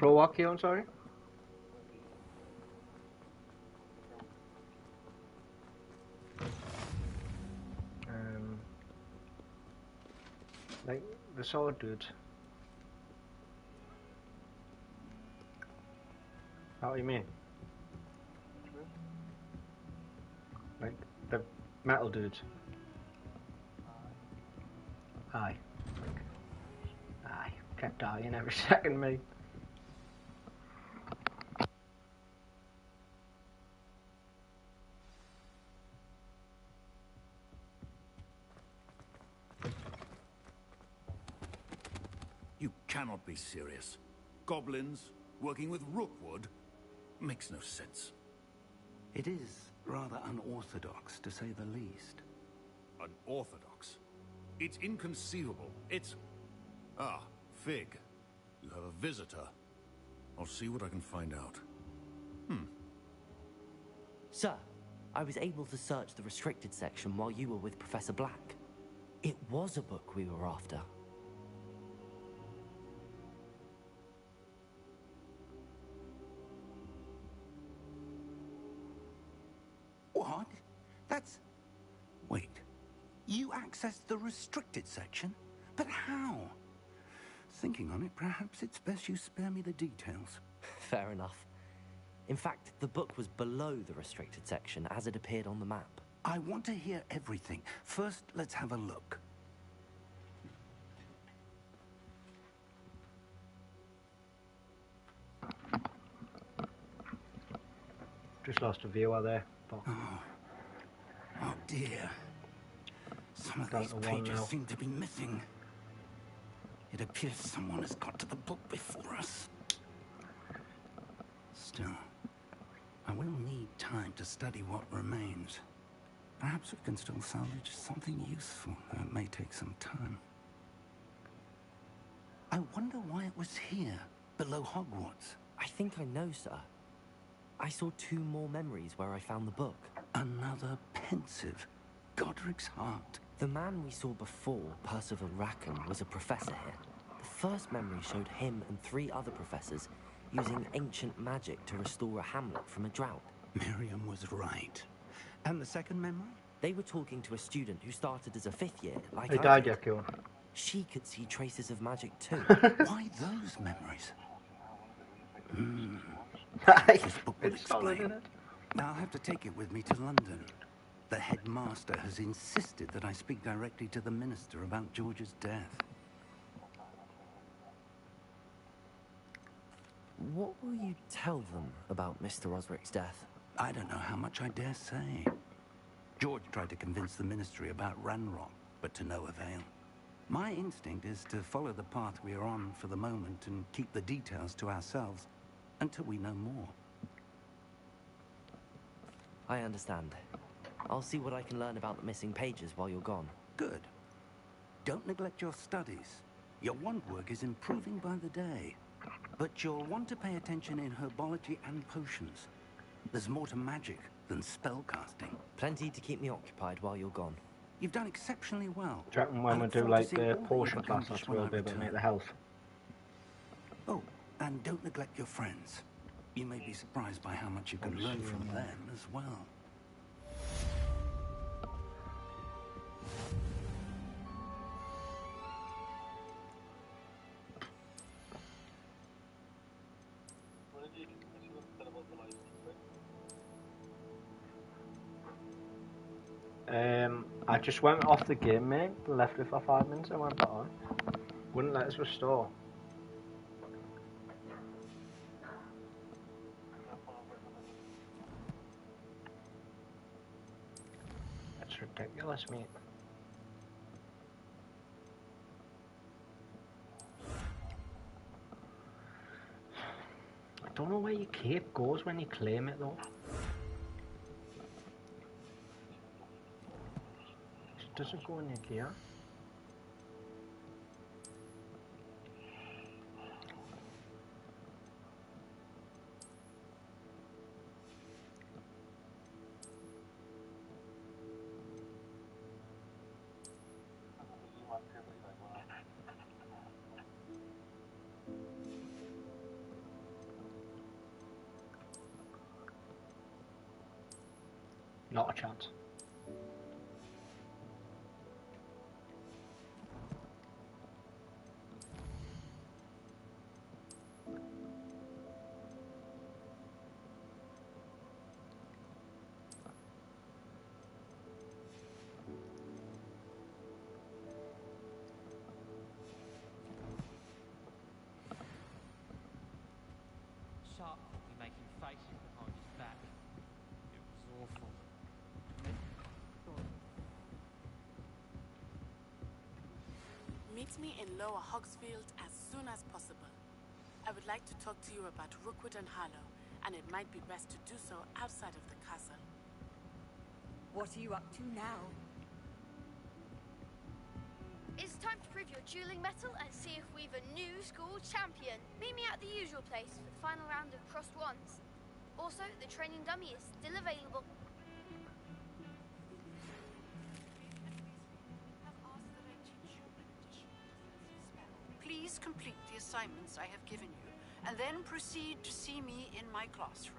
Pro what, Keon, sorry? Like the sword dude. How do you mean? Like the metal dudes. Aye. Aye. Kept dying every second, mate. You cannot be serious. Goblins working with Rookwood makes no sense. It is rather unorthodox, to say the least. Unorthodox? It's inconceivable. It's... Ah, Fig. You have a visitor. I'll see what I can find out. Sir, I was able to search the restricted section while you were with Professor Black. It was a book we were after. What? That's... Wait. You accessed the restricted section? But how? Thinking on it, perhaps it's best you spare me the details. Fair enough. In fact, the book was below the restricted section as it appeared on the map. I want to hear everything. First, let's have a look. Just lost a viewer there. But Oh dear. Some of Down these to one pages now. seem to be missing. It appears someone has got to the book before us. Still, I will need time to study what remains. Perhaps we can still salvage something useful, though it may take some time. I wonder why it was here, below Hogwarts. I think I know, sir. I saw 2 more memories where I found the book. Another pensive Godric's heart. The man we saw before, Percival Rackham, was a professor here. The first memory showed him and 3 other professors using ancient magic to restore a hamlet from a drought. Miriam was right. And the second memory? They were talking to a student who started as a 5th year, like he I died, did. yeah, Keon. She could see traces of magic too. Why those memories? Aye. This book will It's solid, explain. isn't it? I'll have to take it with me to London. The headmaster has insisted that I speak directly to the minister about George's death. What will you tell them about Mr. Osric's death? I don't know how much I dare say. George tried to convince the ministry about Ranrock, but to no avail. My instinct is to follow the path we are on for the moment and keep the details to ourselves until we know more. I understand. I'll see what I can learn about the missing pages while you're gone. Good. Don't neglect your studies. Your wand work is improving by the day. But you'll want to pay attention in herbology and potions. There's more to magic than spellcasting. Plenty to keep me occupied while you're gone. You've done exceptionally well. Do you reckon when I we look do forward to like seeing the all that potion you've class, accomplished we'll when I be able to make return. the health? Oh, and don't neglect your friends. You may be surprised by how much you can learn from them as well. I just went off the game, mate. Left it for 5 minutes and went back on. Wouldn't let us restore. That's ridiculous, mate. I don't know where your cape goes when you claim it though. It doesn't go in your gear. Not a chance. Sharp would be making faces behind his back. It was awful. Meet me in Lower Hogsfield as soon as possible. I would like to talk to you about Rookwood and Harlow, and it might be best to do so outside of the castle. What are you up to now? It's time to prove your dueling mettle and see if we've a new school champion. Meet me at the usual place for the final round of crossed wands. Also, the training dummy is still available. Please complete the assignments I have given you, and then proceed to see me in my classroom.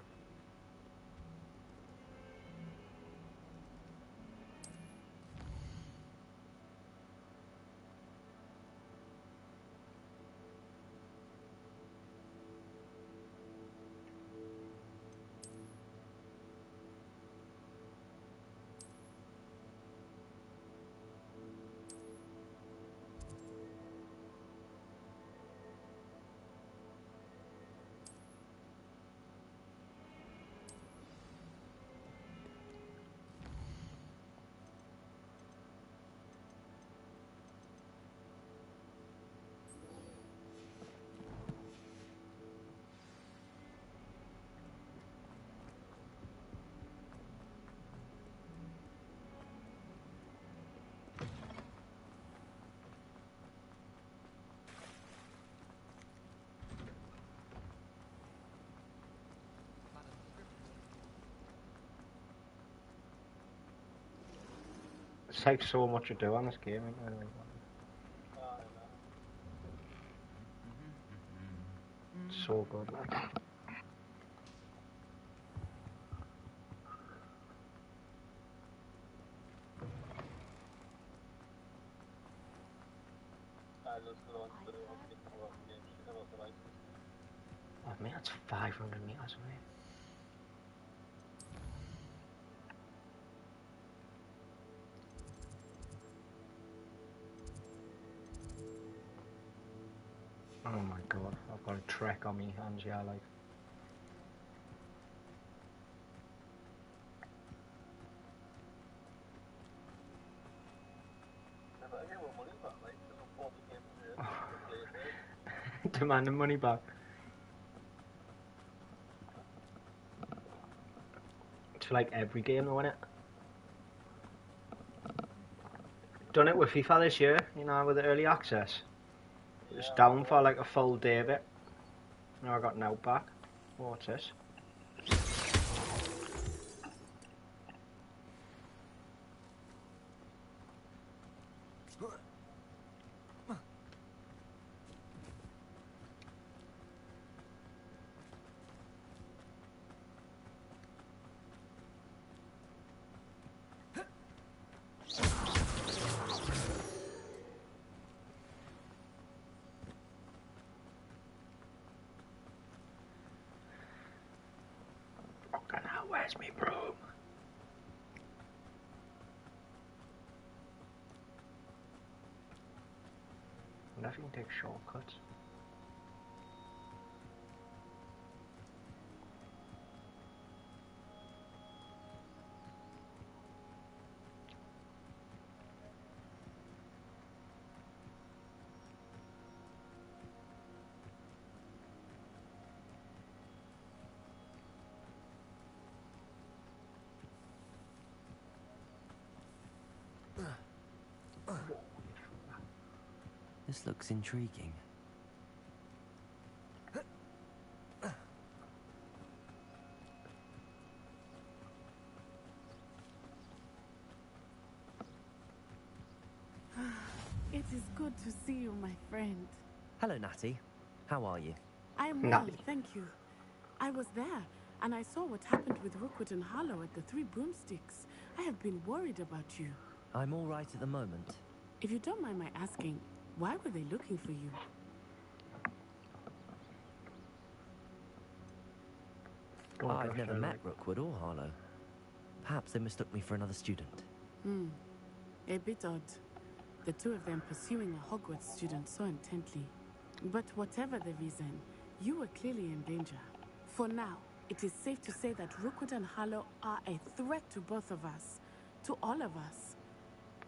It takes so much to do on this game, isn't it? So good, like. Oh man, that's 500 meters away. Oh my god, I've got a trek on me hands, yeah, like. Demanding money back. It's for like every game though, innit? Done it with FIFA this year, you know, with the early access. It was down for like a full day of it. Now I got an out back. What's this? Fucking hell, where's me broom? I wonder if you can take shortcuts. This looks intriguing. It is good to see you, my friend. Hello, Natty. How are you? I am well, Natty. thank you. I was there. And I saw what happened with Rookwood and Harlow at the Three Broomsticks. I have been worried about you. I'm all right at the moment. If you don't mind my asking, why were they looking for you? I've never met Rookwood or Harlow. Perhaps they mistook me for another student. A bit odd. The two of them pursuing a Hogwarts student so intently. But whatever the reason, you were clearly in danger. For now, it is safe to say that Rookwood and Harlow are a threat to both of us. To all of us.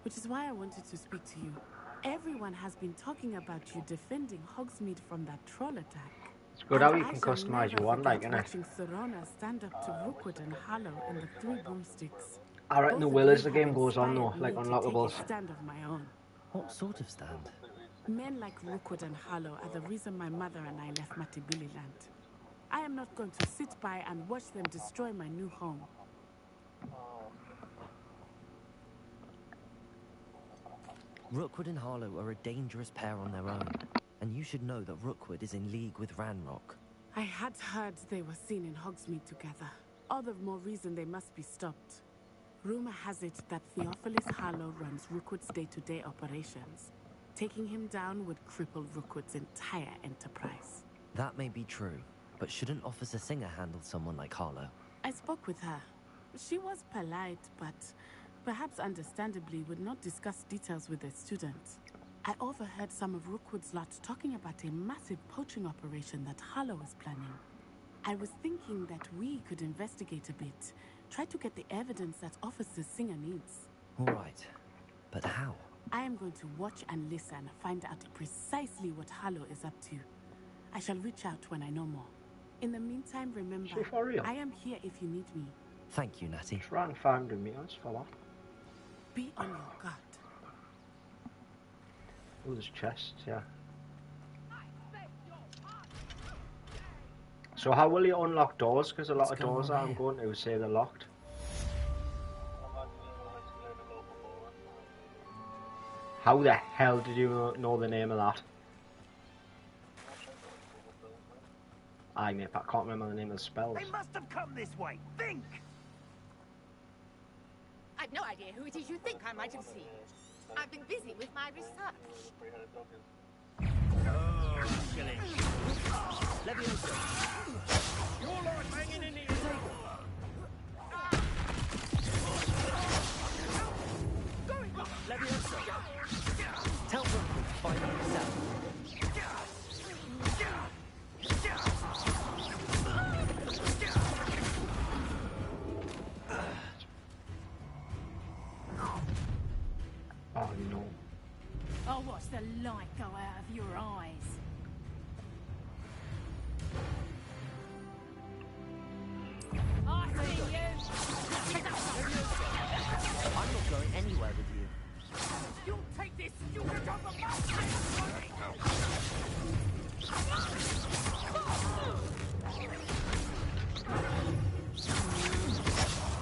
Which is why I wanted to speak to you. Everyone has been talking about you defending Hogsmeade from that troll attack. It's good how you can customize your one, like, innit? Watching Serona stand up to Rookwood and Harlow in the Three Broomsticks. I reckon the will as the game goes on though, like unlockables. Take a stand of my own. What sort of stand? Men like Rookwood and Harlow are the reason my mother and I left Matibili land. I am not going to sit by and watch them destroy my new home. Rookwood and Harlow are a dangerous pair on their own, and you should know that Rookwood is in league with Ranrock. I had heard they were seen in Hogsmeade together. All the more reason they must be stopped. Rumor has it that Theophilus Harlow runs Rookwood's day-to-day operations. Taking him down would cripple Rookwood's entire enterprise. That may be true, but shouldn't Officer Singer handle someone like Harlow? I spoke with her. She was polite, but perhaps understandably would not discuss details with the students. I overheard some of Rookwood's lot talking about a massive poaching operation that Harlow is planning. I was thinking that we could investigate a bit, try to get the evidence that Officer Singer needs. All right, but how? I am going to watch and listen, find out precisely what Harlow is up to. I shall reach out when I know more. In the meantime, remember, for real? I am here if you need me. Thank you, Natty. Just ran 500 meters for what? Be on your guard. Oh, there's chests, yeah. So how will you unlock doors? Because a lot of doors that I'm going to say they're locked. How the hell did you know the name of that? Aye, mate, but I can't remember the name of the spells. They must have come this way. Think! I've no idea who it is you think I might have seen. I've been busy with my research. Oh, killing. You're like hanging in the Tell Rookwood to find out himself. Oh no. I'll watch the light go out of your eyes. I see you. I'm not going anywhere with you. You'll take this stupid job of mine.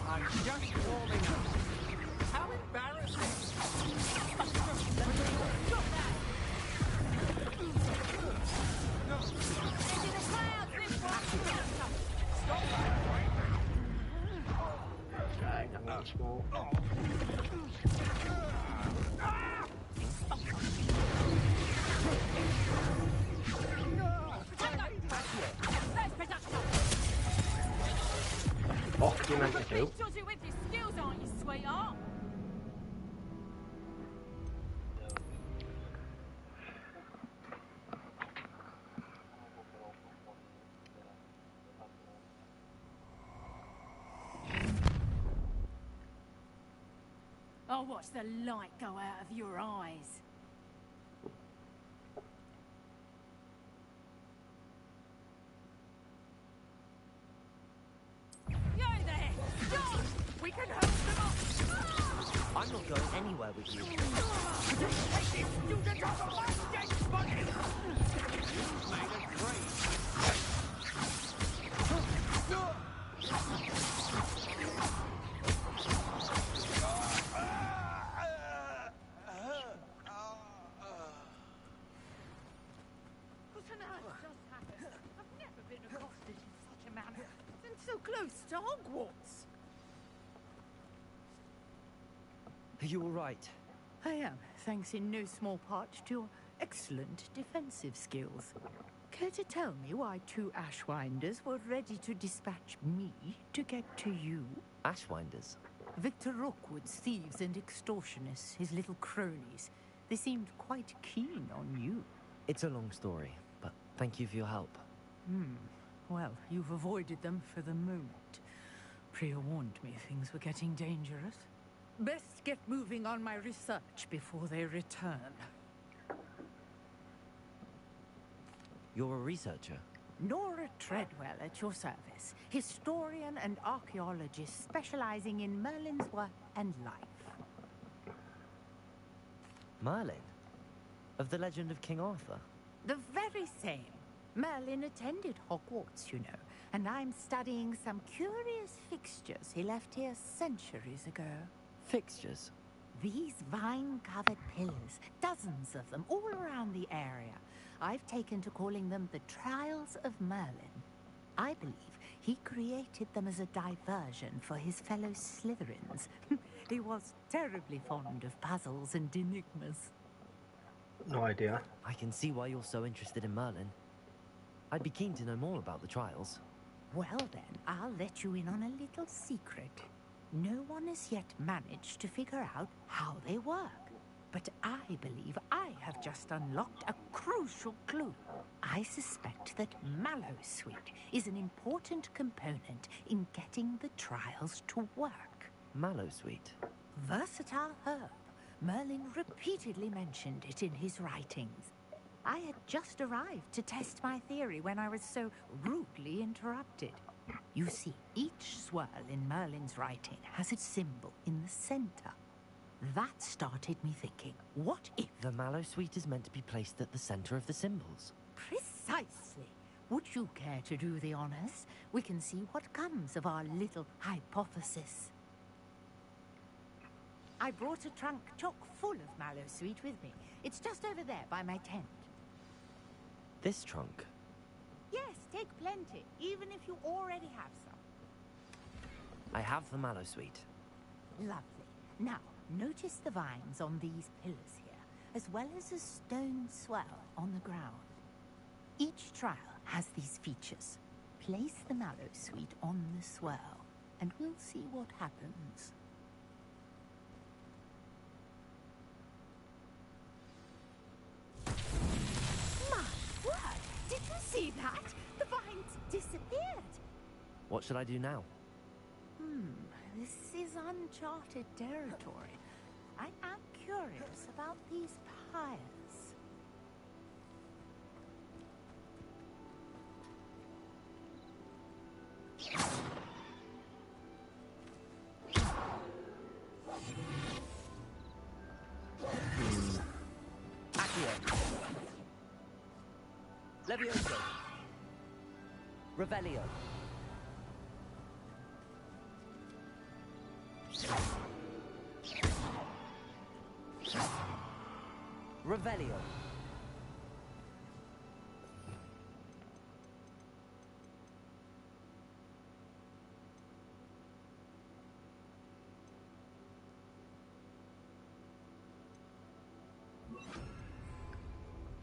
I'm just warming up. How embarrassing. Right, that was small. What do you meant to do? Judge you with your skills, aren't you, sweetheart? I'll watch the light go out of your eyes. You there! Stop! We can help them up! I'm not going anywhere with you. Take this student off of my dead body! What on earth just happened? I've never been accosted in such a manner. It's so close to Hogwarts? Are you all right? I am, thanks in no small part to your excellent defensive skills. Care to tell me why 2 Ashwinders were ready to dispatch me to get to you? Ashwinders? Victor Rookwood's thieves and extortionists, his little cronies. They seemed quite keen on you. It's a long story, but thank you for your help. Well, you've avoided them for the moment. Priya warned me things were getting dangerous. Best get moving on my research before they return. You're a researcher? Nora Treadwell at your service. Historian and archaeologist specializing in Merlin's work and life. Merlin? Of the legend of King Arthur? The very same. Merlin attended Hogwarts, you know, and I'm studying some curious fixtures he left here centuries ago. Fixtures? These vine-covered pillars, dozens of them, all around the area. I've taken to calling them the Trials of Merlin. I believe he created them as a diversion for his fellow Slytherins. He was terribly fond of puzzles and enigmas. No idea. I can see why you're so interested in Merlin. I'd be keen to know more about the trials. Well then, I'll let you in on a little secret. No one has yet managed to figure out how they work. But I believe I have just unlocked a crucial clue. I suspect that Mallowsweet is an important component in getting the trials to work. Mallowsweet? Versatile herb. Merlin repeatedly mentioned it in his writings. I had just arrived to test my theory when I was so rudely interrupted. You see, each swirl in Merlin's writing has its symbol in the center. That started me thinking, what if... The Mallowsweet is meant to be placed at the center of the symbols. Precisely. Would you care to do the honors? We can see what comes of our little hypothesis. I brought a trunk chock full of Mallowsweet with me. It's just over there by my tent. This trunk? Yes, take plenty, even if you already have some. I have the Mallowsweet. Lovely. Now, notice the vines on these pillars here, as well as a stone swell on the ground. Each trial has these features. Place the Mallowsweet on the swell, and we'll see what happens. My word! Did you see that? The vines disappeared. What should I do now? This is uncharted territory. I am curious about these pyres. Accio. Levioso. Revelio. Revelio.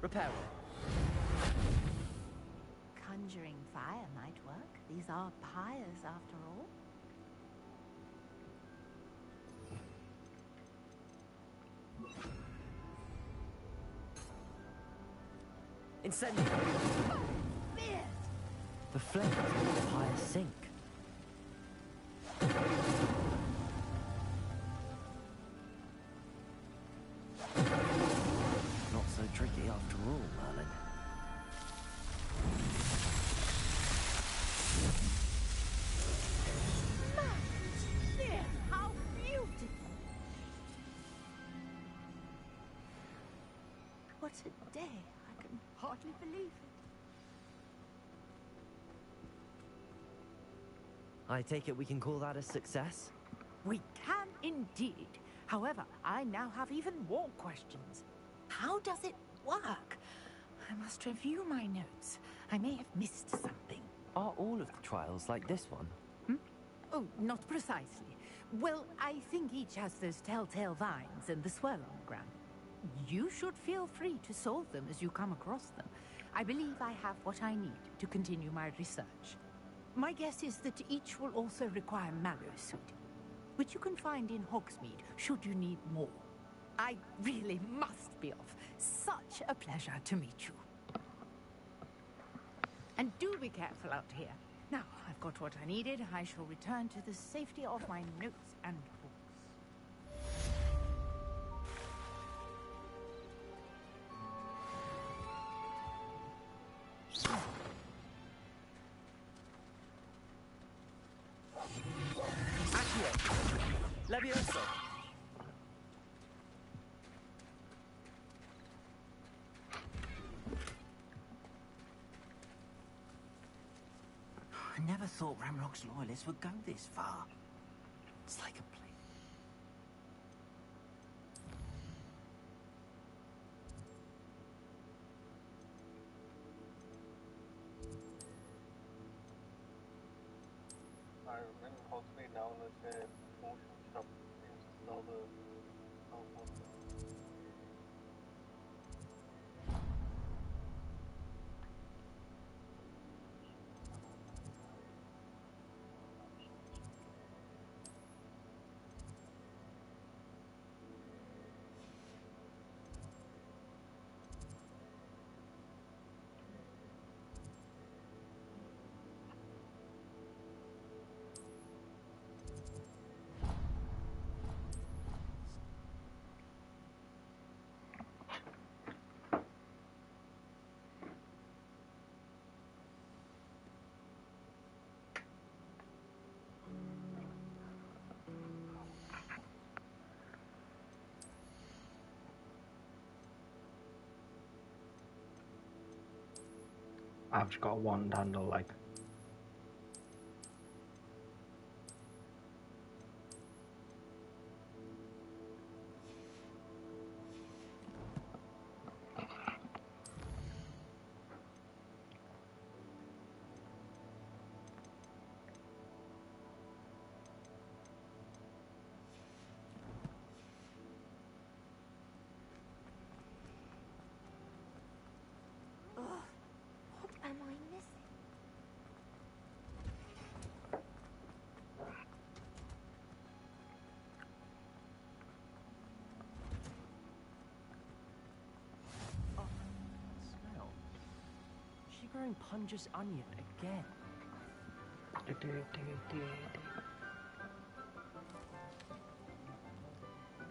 Reparo. Conjuring fire might work. These are pyres after all. Incendio. The flames of the pyre sink. Not so tricky after all, Merlin. There, how beautiful! What a day! I can hardly believe it. I take it we can call that a success? We can indeed. However, I now have even more questions. How does it work? I must review my notes. I may have missed something. Are all of the trials like this one? Oh, not precisely. Well, I think each has those telltale vines and the swirl on the ground. You should feel free to solve them as you come across them. I believe I have what I need to continue my research. My guess is that each will also require Mallowsweet, which you can find in Hogsmeade should you need more. I really must be off. Such a pleasure to meet you. And do be careful out here. Now, I've got what I needed. I shall return to the safety of my notes and books. Accio! Levioso! I never thought Ranrock's loyalists would go this far. It's like a play. I remember Hogsmeade now that the motion shop is all the I've just got a wand handle, like. What am I missing? Smell. She growing Punja's onion again.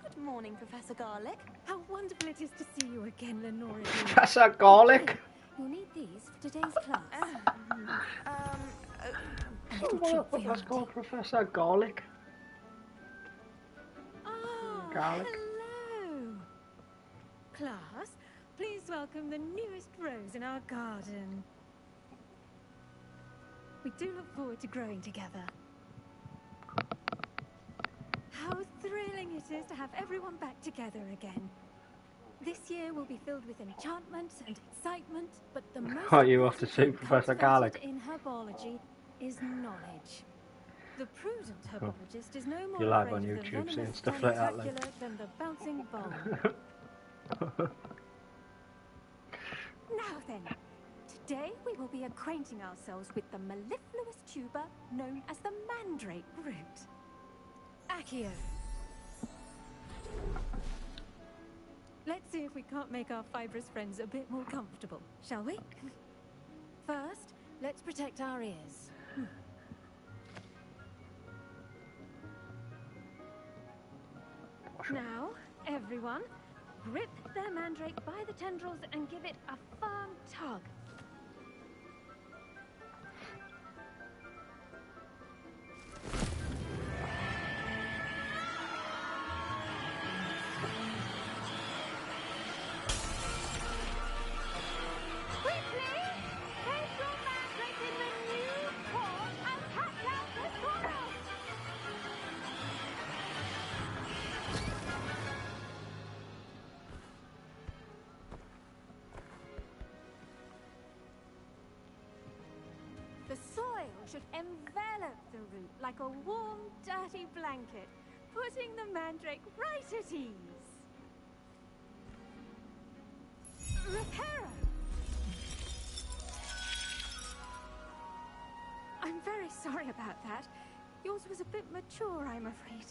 Good morning, Professor Garlick. How wonderful it is to see you again, Lenora. Professor Garlick! You'll need these for today's class. Let's go, Professor Garlick. Oh, Garlic. hello. Class, please welcome the newest rose in our garden. We do look forward to growing together. How thrilling it is to have everyone back together again. This year will be filled with enchantment and excitement, but the most Oh, you have to see important Professor cultivated Garlic. in herbology is knowledge. The prudent herbologist is no more You're live afraid on of the YouTube saying venomous stuff like that, like. tentacula than the bouncing bulb. Now then, today we will be acquainting ourselves with the mellifluous tuber known as the mandrake root. Accio. Let's see if we can't make our fibrous friends a bit more comfortable, shall we? First, let's protect our ears. Now, everyone, grip their mandrake by the tendrils and give it a firm tug. should envelop the root like a warm, dirty blanket, putting the mandrake right at ease. Reparo! I'm very sorry about that. Yours was a bit mature, I'm afraid.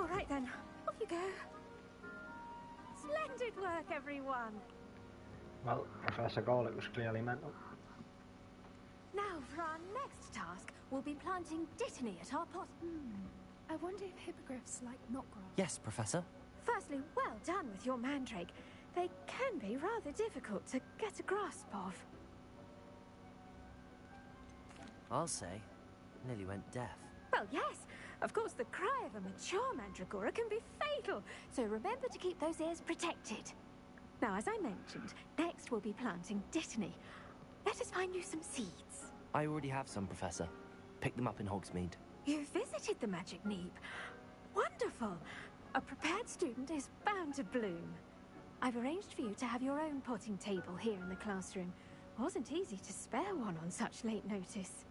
All right then, off you go. Splendid work, everyone. Well, Professor Garlick was clearly mental. Now for our next task, we'll be planting dittany at our pot. I wonder if hippogriffs like knotgrass. Yes, Professor. Firstly, well done with your mandrake. They can be rather difficult to get a grasp of. I'll say, nearly went deaf. Well, yes. Of course, the cry of a mature mandragora can be fatal, so remember to keep those ears protected. Now, as I mentioned, next we'll be planting dittany. Let us find you some seeds. I already have some, Professor. Picked them up in Hogsmeade. You visited the Magic Neep. Wonderful. A prepared student is bound to bloom. I've arranged for you to have your own potting table here in the classroom. Wasn't easy to spare one on such late notice.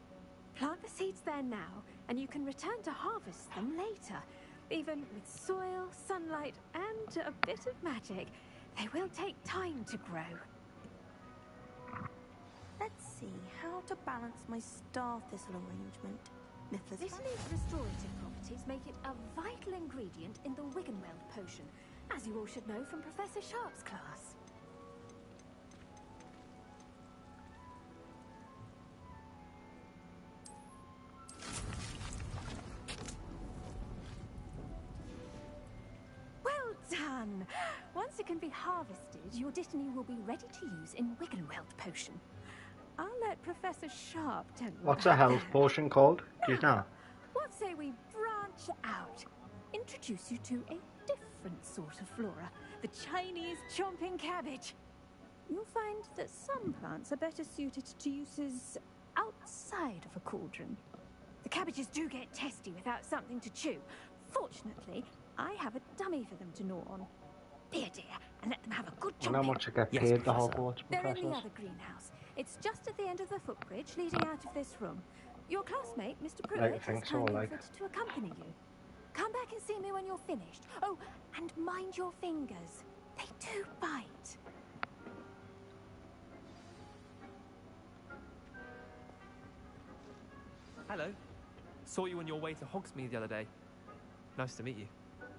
Plant the seeds there now, and you can return to harvest them later. Even with soil, sunlight, and a bit of magic, they will take time to grow. Let's see how to balance my star thistle arrangement. Dittany's restorative properties make it a vital ingredient in the Wiggenweld potion, as you all should know from Professor Sharp's class. Well done! Once it can be harvested, your dittany will be ready to use in Wiggenweld potion. I'll let Professor Sharp tell you. What's a health potion called? Do you know? What say we branch out? Introduce you to a different sort of flora, the Chinese chomping cabbage. You'll find that some plants are better suited to uses outside of a cauldron. The cabbages do get testy without something to chew. Fortunately, I have a dummy for them to gnaw on. Here, dear, and let them have a good And how chomping. much I get paid the Hogwarts They're in the professors? other greenhouse. It's just at the end of the footbridge leading out of this room. Your classmate, Mr. Like, Pruitt, has thanks all, kindly like. offered to accompany you. Come back and see me when you're finished. Oh, and mind your fingers. They do bite. Hello. Saw you on your way to Hogsmeade the other day. Nice to meet you.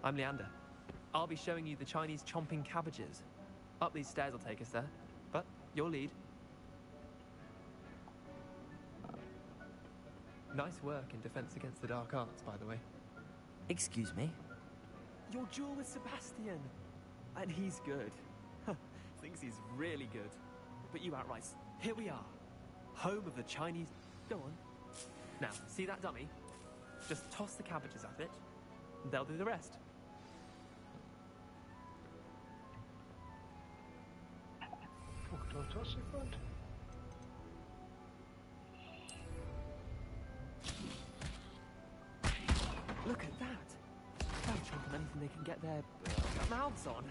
I'm Leander. I'll be showing you the Chinese chomping cabbages. Up these stairs will take us there, but your lead. Nice work in Defense Against the Dark Arts, by the way. Excuse me? Your duel with Sebastian. And he's good. Thinks he's really good. But you outright, here we are. Home of the Chinese... Go on. Now, see that dummy? Just toss the cabbages at it. They'll do the rest. Look at that. They'll chomp on anything they can get their mouths on.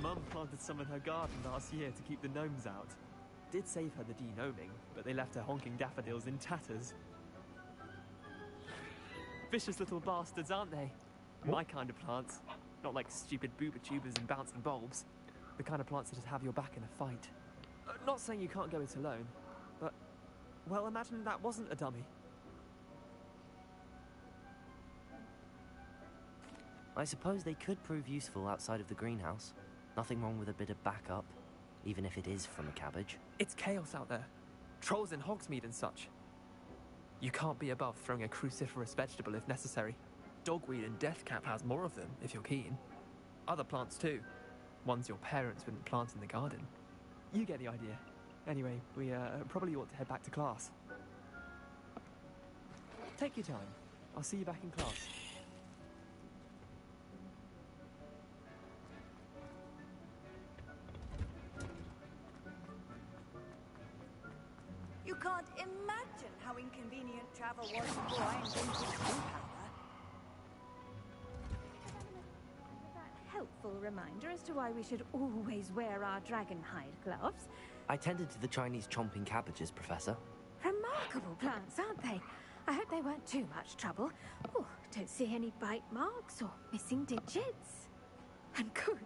Mum planted some in her garden last year to keep the gnomes out. Did save her the de-gnoming, but they left her honking daffodils in tatters. Vicious little bastards, aren't they? My kind of plants. Not like stupid booba tubers and bouncing bulbs. The kind of plants that just have your back in a fight. Not saying you can't go it alone, but... Well, imagine that wasn't a dummy. I suppose they could prove useful outside of the greenhouse. Nothing wrong with a bit of backup, even if it is from a cabbage. It's chaos out there. Trolls in Hogsmeade and such. You can't be above throwing a cruciferous vegetable if necessary. Dogweed and deathcap has more of them, if you're keen. Other plants too. Ones your parents wouldn't plant in the garden. You get the idea. Anyway, we probably ought to head back to class. Take your time. I'll see you back in class. You can't imagine how inconvenient travel was before I invented willpower. That helpful reminder as to why we should always wear our dragon hide gloves. I tended to the Chinese chomping cabbages, Professor. From my remarkable plants, aren't they? I hope they weren't too much trouble. Oh, don't see any bite marks or missing digits. And good,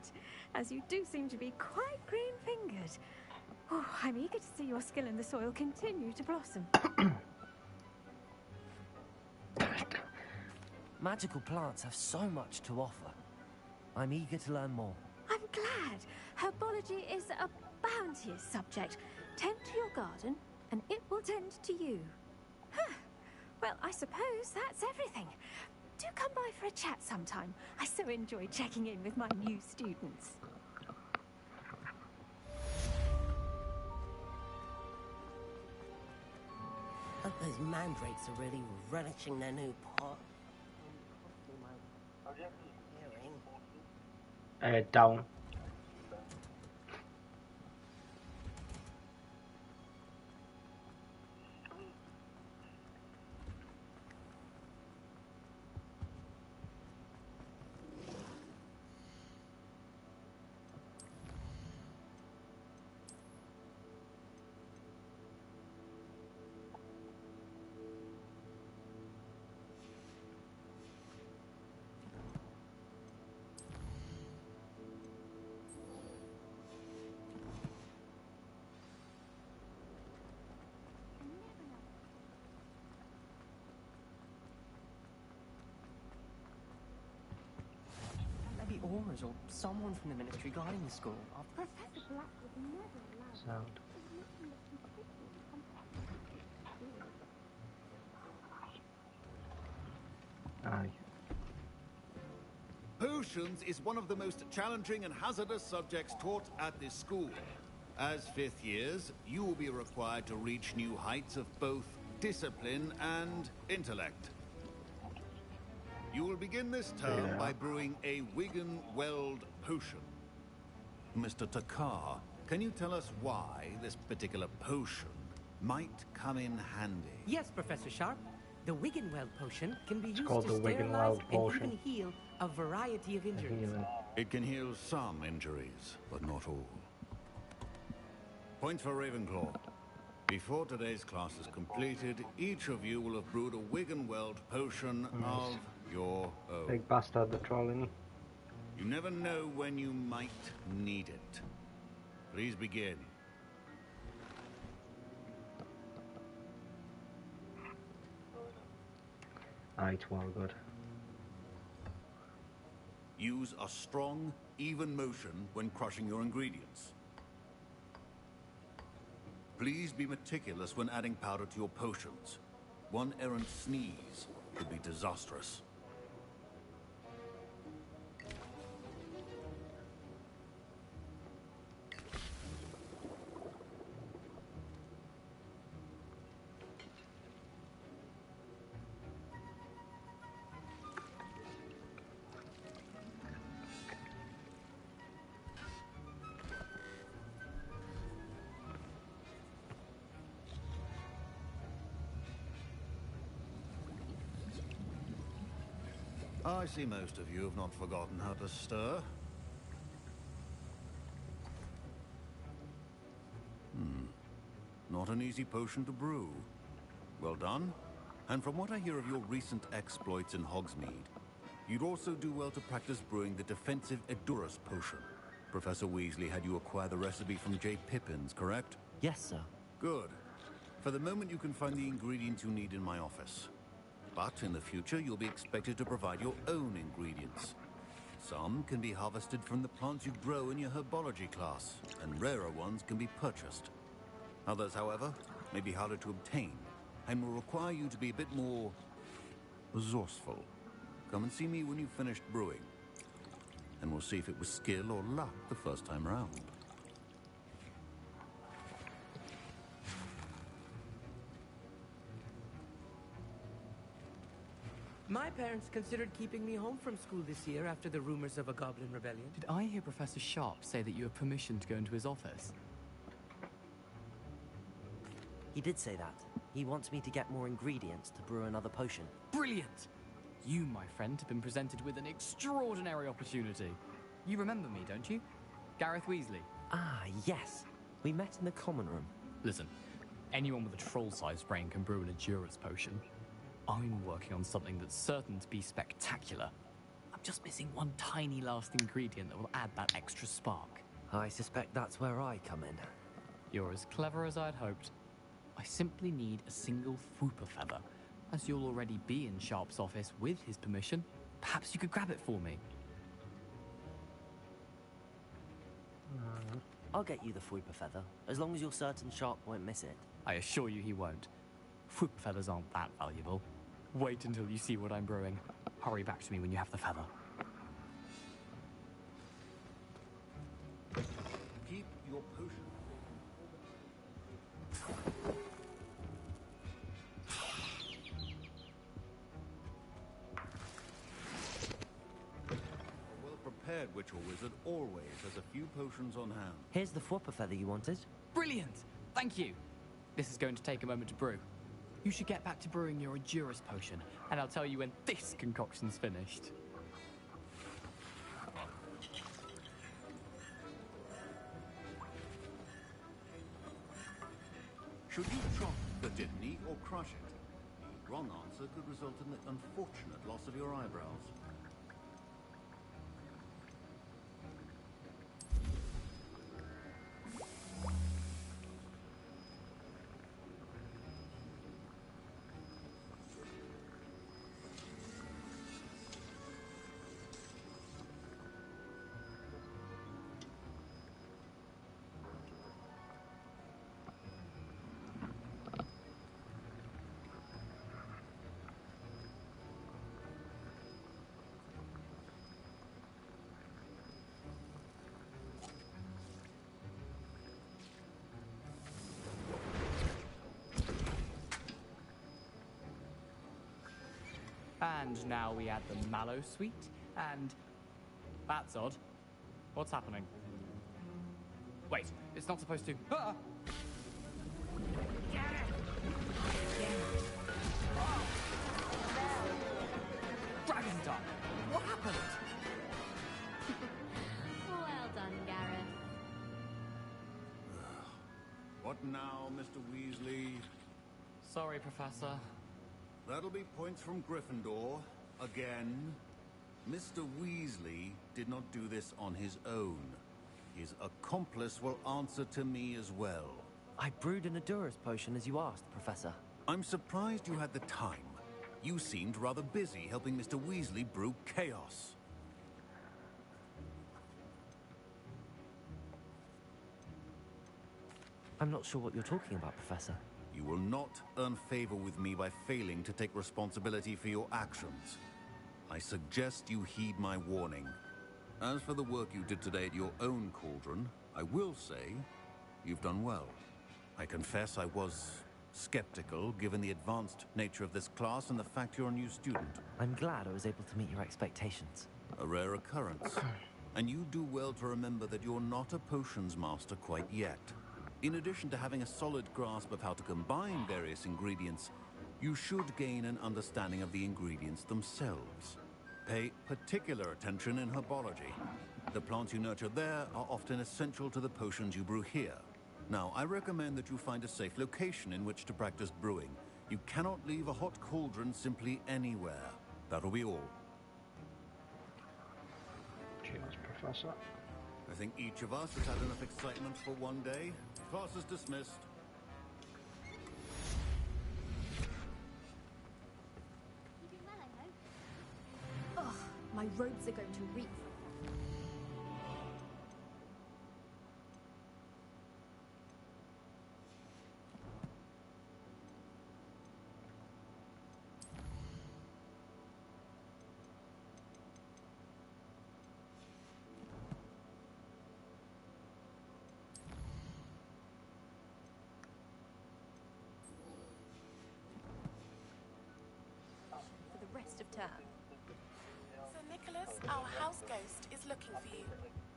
as you do seem to be quite green-fingered. Oh, I'm eager to see your skill in the soil continue to blossom. Magical plants have so much to offer. I'm eager to learn more. I'm glad. Herbology is a bounteous subject. Tend to your garden, and it will tend to you. Huh. Well, I suppose that's everything. Do come by for a chat sometime. I so enjoy checking in with my new students. Hope those mandrakes are really relishing their new pot. Down. Maybe Aurors or someone from the ministry guarding the school. Professor Black would never allow Sound. Aye. Potions is one of the most challenging and hazardous subjects taught at this school. As fifth years, you will be required to reach new heights of both discipline and intellect. You will begin this term by brewing a Wigan Weld potion. Mr. Takar, can you tell us why this particular potion might come in handy? Yes, Professor Sharp. The Wiggenweld potion can be used called to the sterilize Wiggenweld and potion. even heal a variety of injuries. It can heal some injuries, but not all. Point for Ravenclaw. Before today's class is completed, each of you will have brewed a Wiggenweld potion of your own. Big bastard, the trolling. You never know when you might need it. Please begin. Aye, well good. Use a strong, even motion when crushing your ingredients. Please be meticulous when adding powder to your potions. One errant sneeze could be disastrous. I see most of you have not forgotten how to stir. Not an easy potion to brew. Well done. And from what I hear of your recent exploits in Hogsmeade, you'd also do well to practice brewing the defensive Edurus potion. Professor Weasley had you acquire the recipe from J. Pippins, correct? Yes, sir. Good. For the moment, you can find the ingredients you need in my office. But in the future, you'll be expected to provide your own ingredients. Some can be harvested from the plants you grow in your herbology class, and rarer ones can be purchased. Others, however, may be harder to obtain, and will require you to be a bit more resourceful. Come and see me when you've finished brewing, and we'll see if it was skill or luck the first time round. My parents considered keeping me home from school this year after the rumors of a goblin rebellion. Did I hear Professor Sharp say that you have permission to go into his office? He did say that. He wants me to get more ingredients to brew another potion. Brilliant! You, my friend, have been presented with an extraordinary opportunity. You remember me, don't you? Gareth Weasley. Ah, yes. We met in the common room. Listen, Anyone with a troll-sized brain can brew an Endurance potion. I'm working on something that's certain to be spectacular. I'm just missing one tiny last ingredient that will add that extra spark. I suspect that's where I come in. You're as clever as I'd hoped. I simply need a single Fwooper feather. As you'll already be in Sharp's office with his permission, perhaps you could grab it for me. I'll get you the Fwooper feather, as long as you're certain Sharp won't miss it. I assure you he won't. Fwooper feathers aren't that valuable. Wait until you see what I'm brewing. Hurry back to me when you have the feather. Keep your potion. A well-prepared witch or wizard always has a few potions on hand. Here's the Fwooper feather you wanted. Brilliant! Thank you! This is going to take a moment to brew. You should get back to brewing your Endurance potion, and I'll tell you when this concoction's finished. Should you chop the Dittany or crush it? The wrong answer could result in the unfortunate loss of your eyebrows. And now we add the mallow sweet, and... That's odd. What's happening? Wait, it's not supposed to... Ah! Dragon time! What happened? Well done, Gareth. What now, Mr. Weasley? Sorry, Professor. That'll be points from Gryffindor. Again. Mr. Weasley did not do this on his own. His accomplice will answer to me as well. I brewed an Endurance potion as you asked, Professor. I'm surprised you had the time. You seemed rather busy helping Mr. Weasley brew chaos. I'm not sure what you're talking about, Professor. You will not earn favor with me by failing to take responsibility for your actions. I suggest you heed my warning. As for the work you did today at your own cauldron, I will say you've done well. I confess I was skeptical, given the advanced nature of this class and the fact you're a new student. I'm glad I was able to meet your expectations. A rare occurrence. And you do well to remember that you're not a potions master quite yet. In addition to having a solid grasp of how to combine various ingredients, you should gain an understanding of the ingredients themselves. Pay particular attention in herbology. The plants you nurture there are often essential to the potions you brew here. Now, I recommend that you find a safe location in which to practice brewing. You cannot leave a hot cauldron simply anywhere. That'll be all. Cheers, Professor. I think each of us has had enough excitement for one day. Class is dismissed. You do well, I hope. Ugh, my robes are going to reek. Term. Sir Nicholas, our house ghost is looking for you.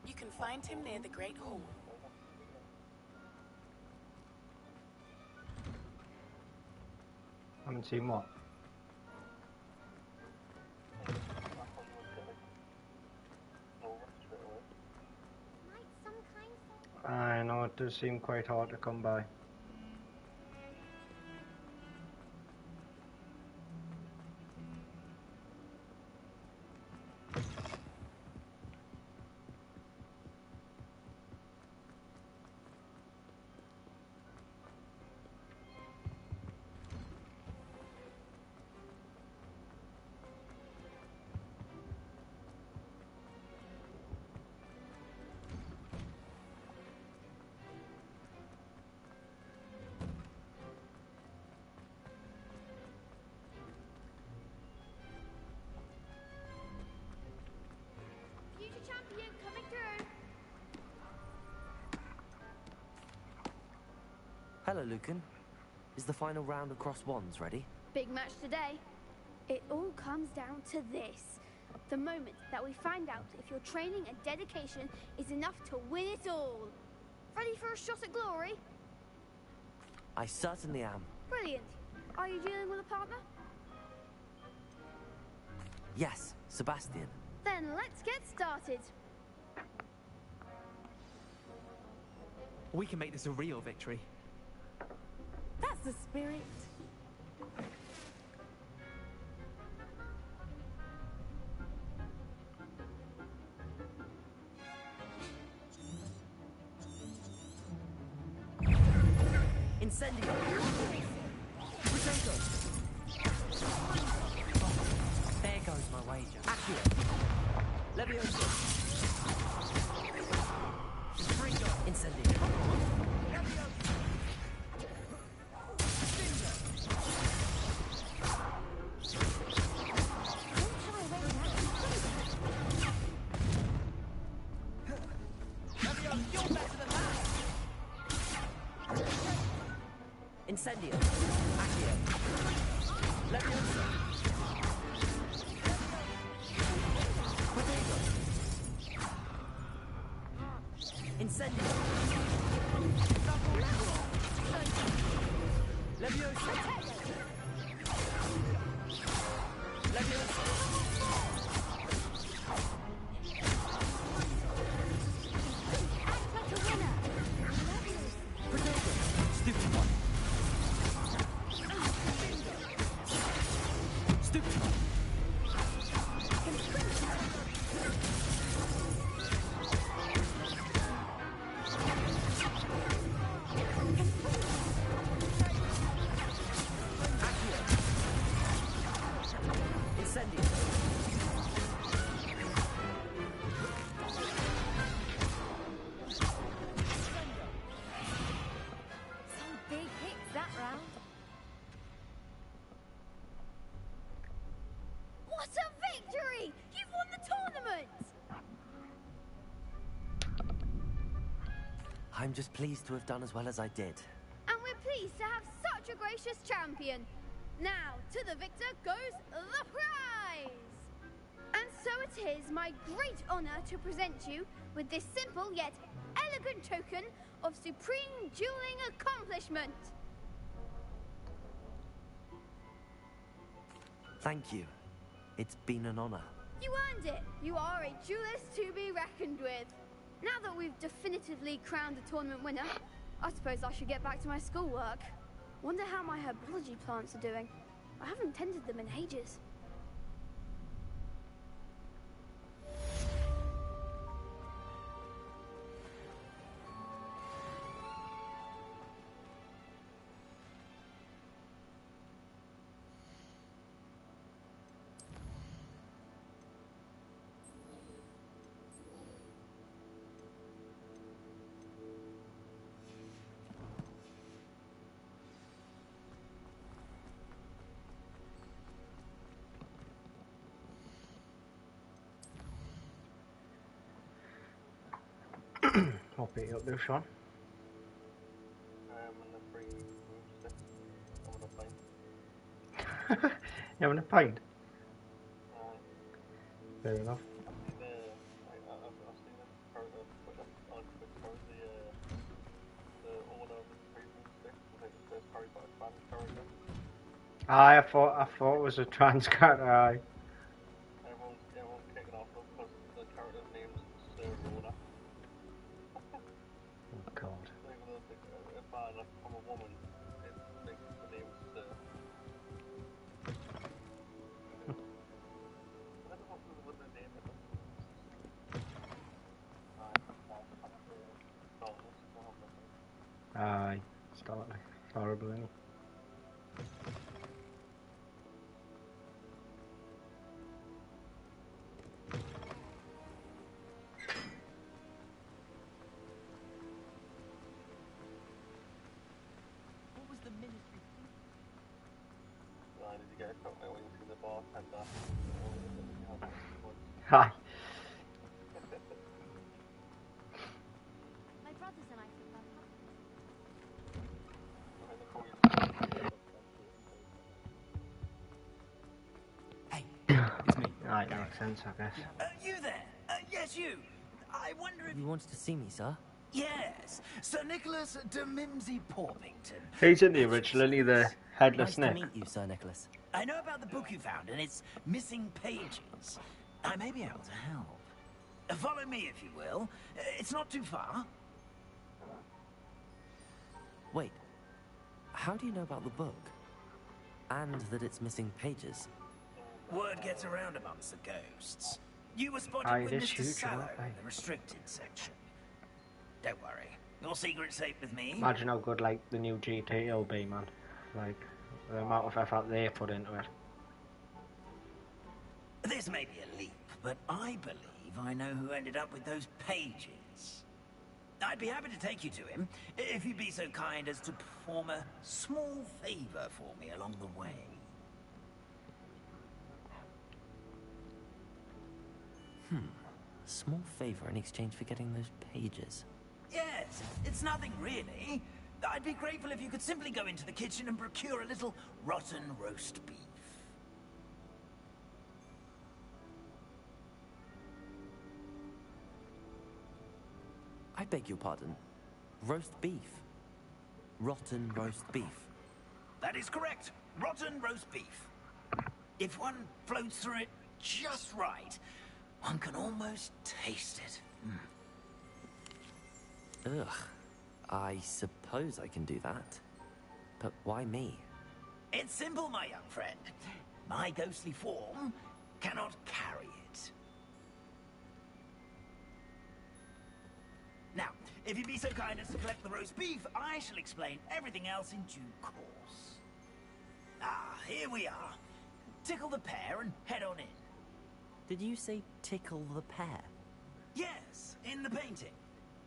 You can find him near the Great Hall. Haven't seen what? I know, it does seem quite hard to come by. champion coming through. Hello, Lucan. Is the final round across wands ready? Big match today. It all comes down to this. The moment that we find out if your training and dedication is enough to win it all. Ready for a shot at glory? I certainly am. Brilliant. Are you dealing with a partner? Yes, Sebastian. Then let's get started. We can make this a real victory. That's the spirit. Incendio! Potato! There goes my wager. Accio! Leviosa! Incendio! Incendio! Accio! Leviosa! Potato! Incendio! Leviosa! Leviosa! Potato! Stupid one! Stupid one! Incendio! Some big hits that round. What a victory! You've won the tournament! I'm just pleased to have done as well as I did. And we're pleased to have such a gracious champion. Now, to the victor goes the prize! And so it is my great honor to present you with this simple yet elegant token of supreme dueling accomplishment. Thank you. It's been an honor. You earned it. You are a duelist to be reckoned with. Now that we've definitively crowned the tournament winner, I suppose I should get back to my schoolwork. Wonder how my herbology plants are doing. I haven't tended them in ages. I'll pick it up there, Sean. And the free moves I'm gonna play. You having a pint? Right. Fair enough. I've seen the proto, but on Quick Pro, the order of the free move stick. I think it says Harry Potter fan character. Aye, I thought it was a trans character, aye. Everyone's kicking off because the character's name's Sir Rhoda. Oh god. If I become a woman, it thinks the name's Sir. What the fuck was the name of it? Aye. Start like horrible, innit? Right, did you guys put my wings in the bartender? Aye. Alright, that makes sense, I guess. You there? Yes, you. I wonder if... You wanted to see me, sir? Yes, Sir Nicholas de Mimsy Porpington. He's in the original, isn't he, the Headless Nice to Nick? meet you, Sir Nicholas. I know about the book you found and its missing pages. I may be able to help. Follow me, if you will. It's not too far. Wait, how do you know about the book? And that it's missing pages? Word gets around amongst the ghosts. You were spotted Aye, with this Mr. huge, Sallow aren't they? in the restricted section. Don't worry. Your secret's safe with me. Imagine how good, like, the new GT will be, man. Like, the amount of effort they put into it. This may be a leap, but I believe I know who ended up with those pages. I'd be happy to take you to him, if you'd be so kind as to perform a small favor for me along the way. Small favor in exchange for getting those pages. Yes, it's nothing really. I'd be grateful if you could simply go into the kitchen and procure a little rotten roast beef. I beg your pardon. Roast beef. Rotten roast beef. That is correct. Rotten roast beef. If one floats through it just right, one can almost taste it. Ugh. I suppose I can do that. But why me? It's simple, my young friend. My ghostly form cannot carry it. Now, if you'd be so kind as to collect the roast beef, I shall explain everything else in due course. Ah, here we are. Tickle the pear and head on in. Did you say tickle the pear? Yes, in the painting.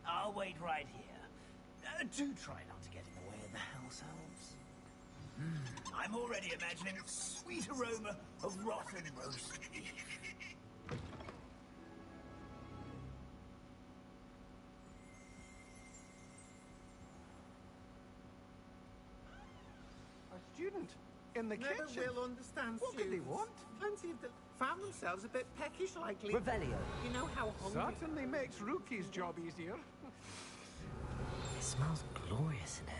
I'll wait right here. Do try not to get in the way of the house elves. I'm already imagining the sweet aroma of rotten roast beef. A student in the Never kitchen. will understand What could they students. want? Fancy if they found themselves a bit peckish likely. Revelio. You know how hungry... Certainly makes Rookie's job easier. It smells glorious in here.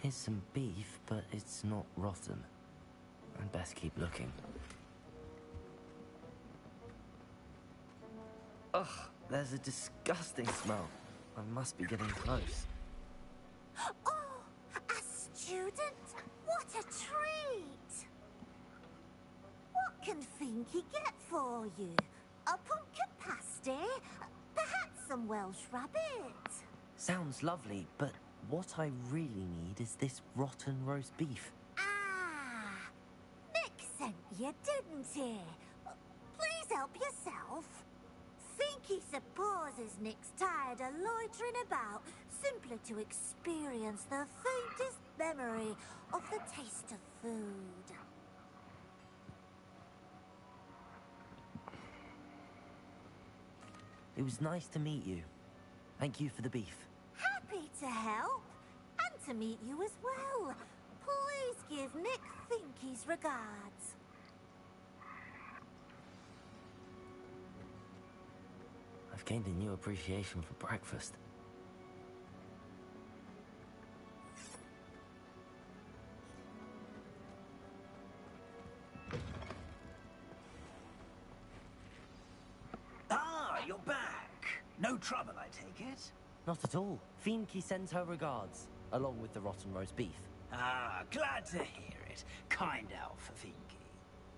Here's some beef, but it's not rotten. I'd best keep looking. Ugh, there's a disgusting smell. I must be getting close. Oh, a student? What a treat! What can Finky get for you? A pumpkin pasty? Perhaps some Welsh rabbit? Sounds lovely, but what I really need is this rotten roast beef. Ah, Nick sent you, didn't he? Please help yourself. Finky supposes Nick's tired of loitering about, simply to experience the faintest memory of the taste of food. It was nice to meet you. Thank you for the beef. Happy to help, and to meet you as well. Please give Nick Finky's regards. I've gained a new appreciation for breakfast. Ah, you're back. No trouble, I take it? Not at all. Finky sends her regards, along with the rotten roast beef. Ah, glad to hear it. Kind elf, Finky.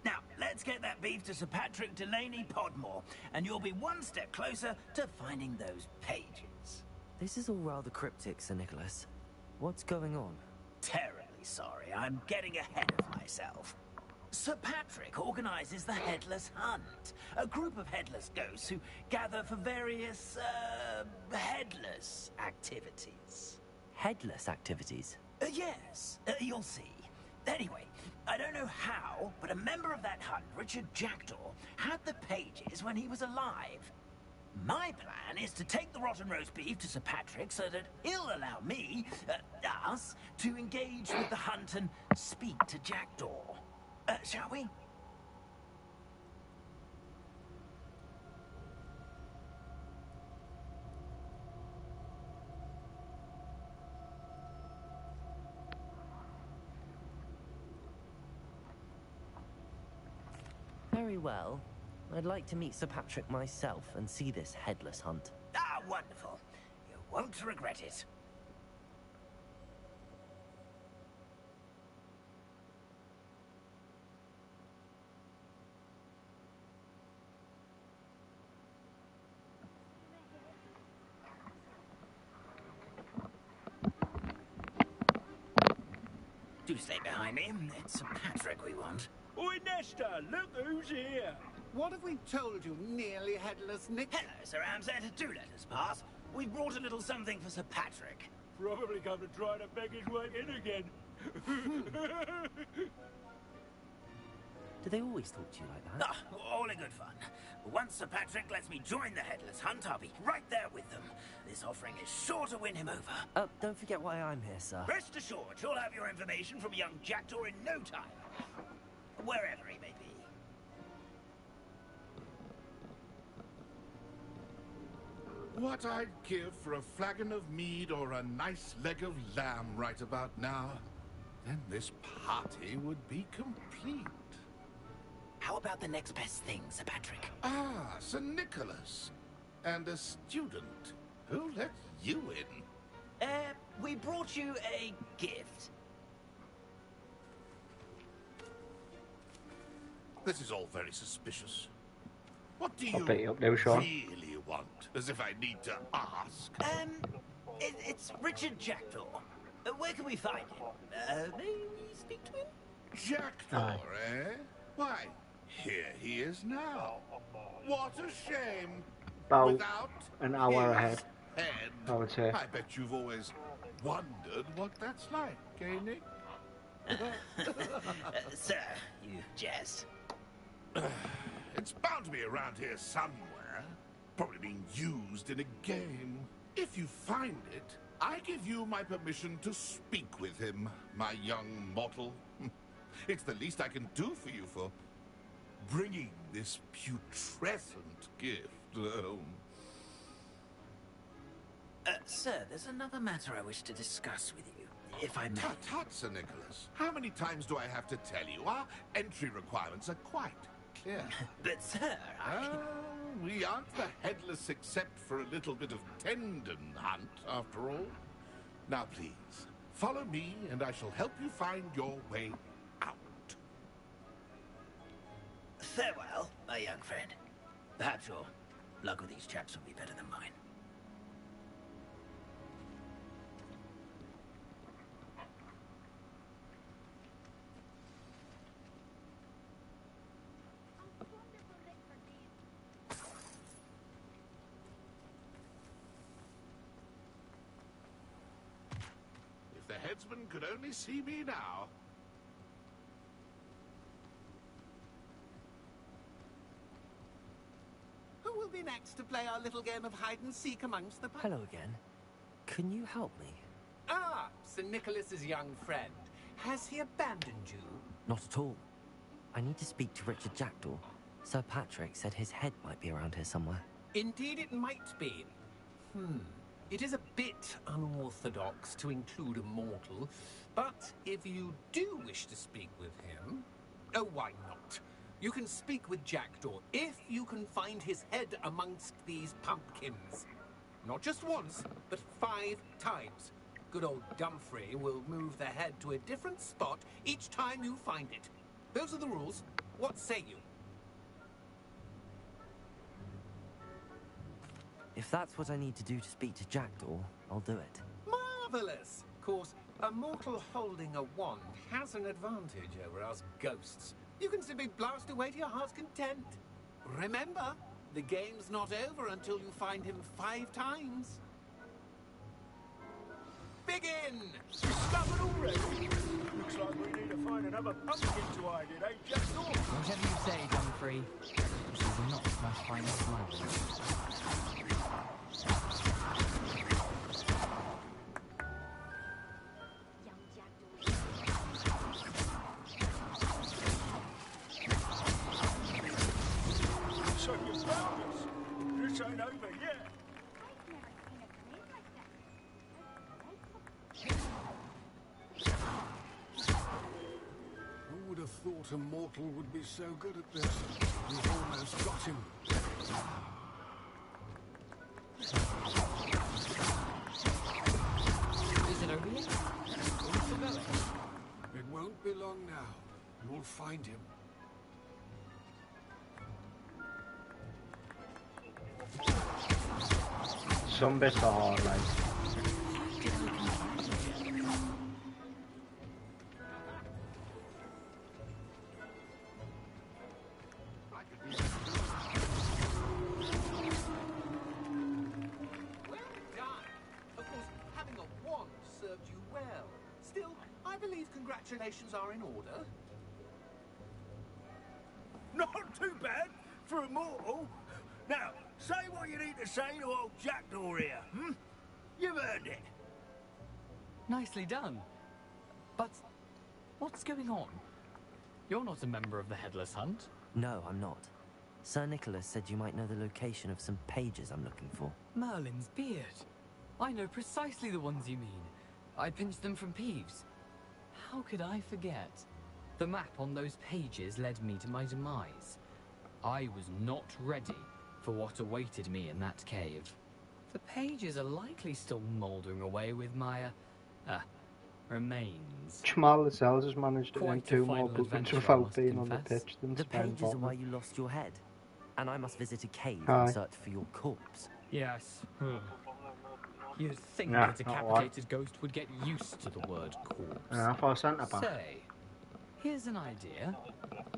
Now, let's get that beef to Sir Patrick Delaney Podmore, and you'll be one step closer to finding those pages. This is all rather cryptic, Sir Nicholas. What's going on? Terribly sorry, I'm getting ahead of myself. Sir Patrick organizes the Headless Hunt, a group of headless ghosts who gather for various, headless activities. Headless activities? Yes, you'll see. Anyway, I don't know how, but a member of that hunt, Richard Jackdaw, had the pages when he was alive. My plan is to take the rotten roast beef to Sir Patrick so that he'll allow me, us, to engage with the hunt and speak to Jackdaw. Shall we? Very well. I'd like to meet Sir Patrick myself and see this headless hunt. Ah, wonderful. You won't regret it. Do stay behind me. It's Sir Patrick we want. Oi, Nesta, look who's here. What have we told you, nearly headless Nick? Hello, Sir Ramsett. Do let us pass. We brought a little something for Sir Patrick. Probably come to try to beg his way in again. Do they always talk to you like that? Ah, all in good fun. Once Sir Patrick lets me join the Headless Hunt, I'll be right there with them. This offering is sure to win him over. Don't forget why I'm here, sir. Rest assured, you'll have your information from young Jackdaw in no time. Wherever he may be. What I'd give for a flagon of mead or a nice leg of lamb right about now. Then this party would be complete. How about the next best thing, Sir Patrick? Ah, Sir Nicholas. And a student. Who let you in? We brought you a gift. This is all very suspicious. What do I'll you pick you up now, Sean. really want? As if I need to ask. It's Richard Jackdaw. Where can we find him? May we speak to him? Jackdaw, eh? Why, here he is now. What a shame. About Without an hour his ahead, head. I would say. I bet you've always wondered what that's like, eh, Nick? Sir, you jest. It's bound to be around here somewhere. Probably being used in a game. If you find it, I give you my permission to speak with him, my young mortal. It's the least I can do for you for bringing this putrescent gift home. Sir, there's another matter I wish to discuss with you, if I may. Tut, Sir Nicholas. How many times do I have to tell you? Our entry requirements are quite clear. But, sir, we aren't the headless except for a little bit of tendon hunt, after all. Now, please, follow me, and I shall help you find your way out. Farewell, my young friend. Perhaps your luck with these chaps will be better than mine. If the headsman could only see me now. Who will be next to play our little game of hide-and-seek amongst the... Hello again. Can you help me? Ah, Sir Nicholas's young friend. Has he abandoned you? Not at all. I need to speak to Richard Jackdaw. Sir Patrick said his head might be around here somewhere. Indeed it might be. It is a bit unorthodox to include a mortal, but if you do wish to speak with him... Oh, why not? You can speak with Jackdaw if you can find his head amongst these pumpkins. Not just once, but 5 times. Good old Dumfrey will move the head to a different spot each time you find it. Those are the rules. What say you? If that's what I need to do to speak to Jackdaw, I'll do it. Marvelous! Of course, a mortal holding a wand has an advantage over us ghosts. You can simply blast away to your heart's content. Remember, the game's not over until you find him 5 times. Begin! Stubborn already! Looks like we need to find another pumpkin to hide in, eh, Jackdaw? Whatever you say, Dumfrey. This is not my finest moment. thought a mortal would be so good at this. We've almost got him. Is it over yet? Are we still going? It won't be long now. You'll find him. Some bits are hard, like. Of course, having a wand served you well. Still, I believe congratulations are in order. Not too bad for a mortal. Now, say what you need to say to old Jackdaw here, hmm? You've earned it. Nicely done. But what's going on? You're not a member of the Headless Hunt. No, I'm not. Sir Nicholas said you might know the location of some pages I'm looking for. Merlin's beard. I know precisely the ones you mean. I pinched them from Peeves. How could I forget? The map on those pages led me to my demise. I was not ready for what awaited me in that cave. The pages are likely still mouldering away with my, remains. Jamal Lascelles has managed to win Quite a 2 more final bookings adventure, I without must being on the confess. pitch than The Sven pages are Bottom. why you lost your head. And I must visit a cave Aye. and search for your corpse. Yes. You'd think Nah, a not decapitated ghost would get used to the word corpse. Yeah, for a centre back. Say, here's an idea.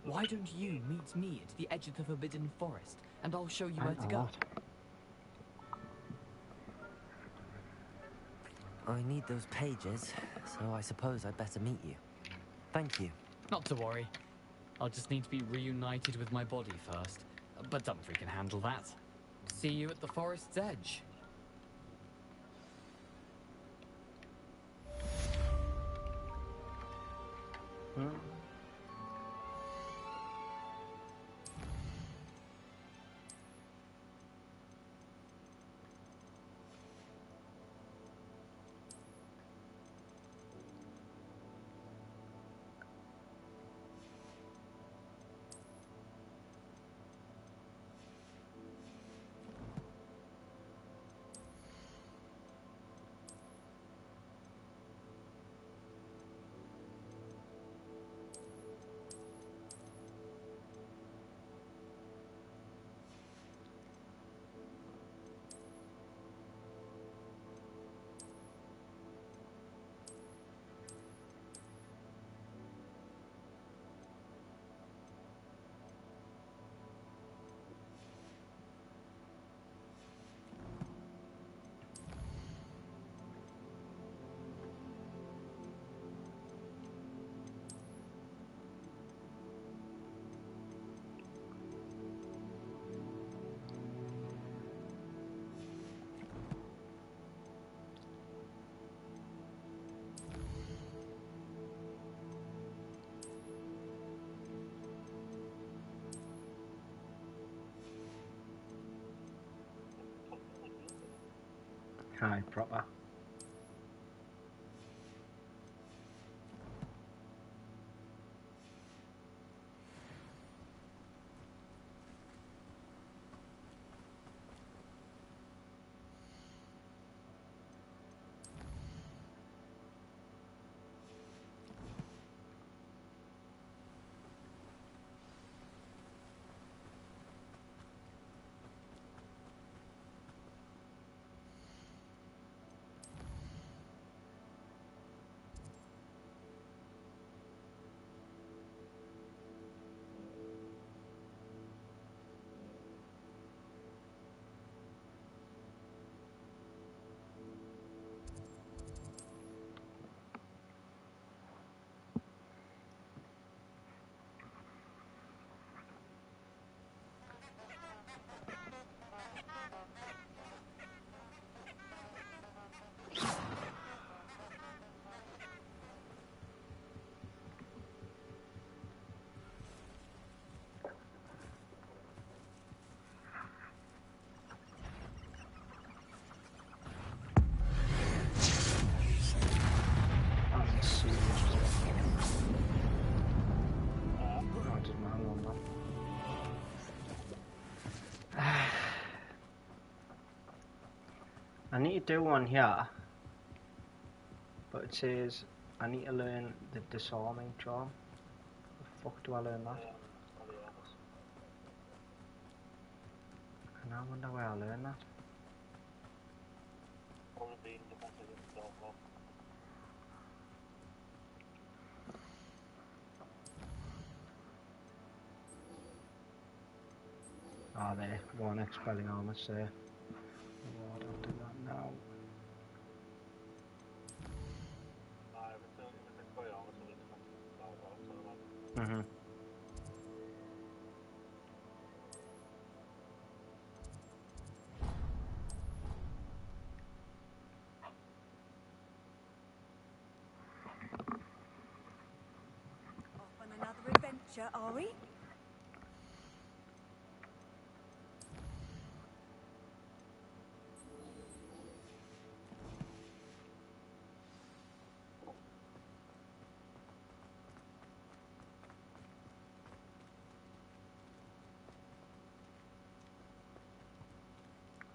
Why don't you meet me at the edge of the Forbidden Forest, and I'll show you where to go. I need those pages, so I suppose I'd better meet you. Thank you. Not to worry. I'll just need to be reunited with my body first. But Dumfries can handle that. See you at the forest's edge. Aye, proper. I need to do one here, but it says I need to learn the disarming charm. The fuck do I learn that? And I wonder where I learn that. Probably being the one that itself off. Ah, there. One expelling armor, there. Oh, I don't do that now. Mm-hmm. Off on another adventure, are we?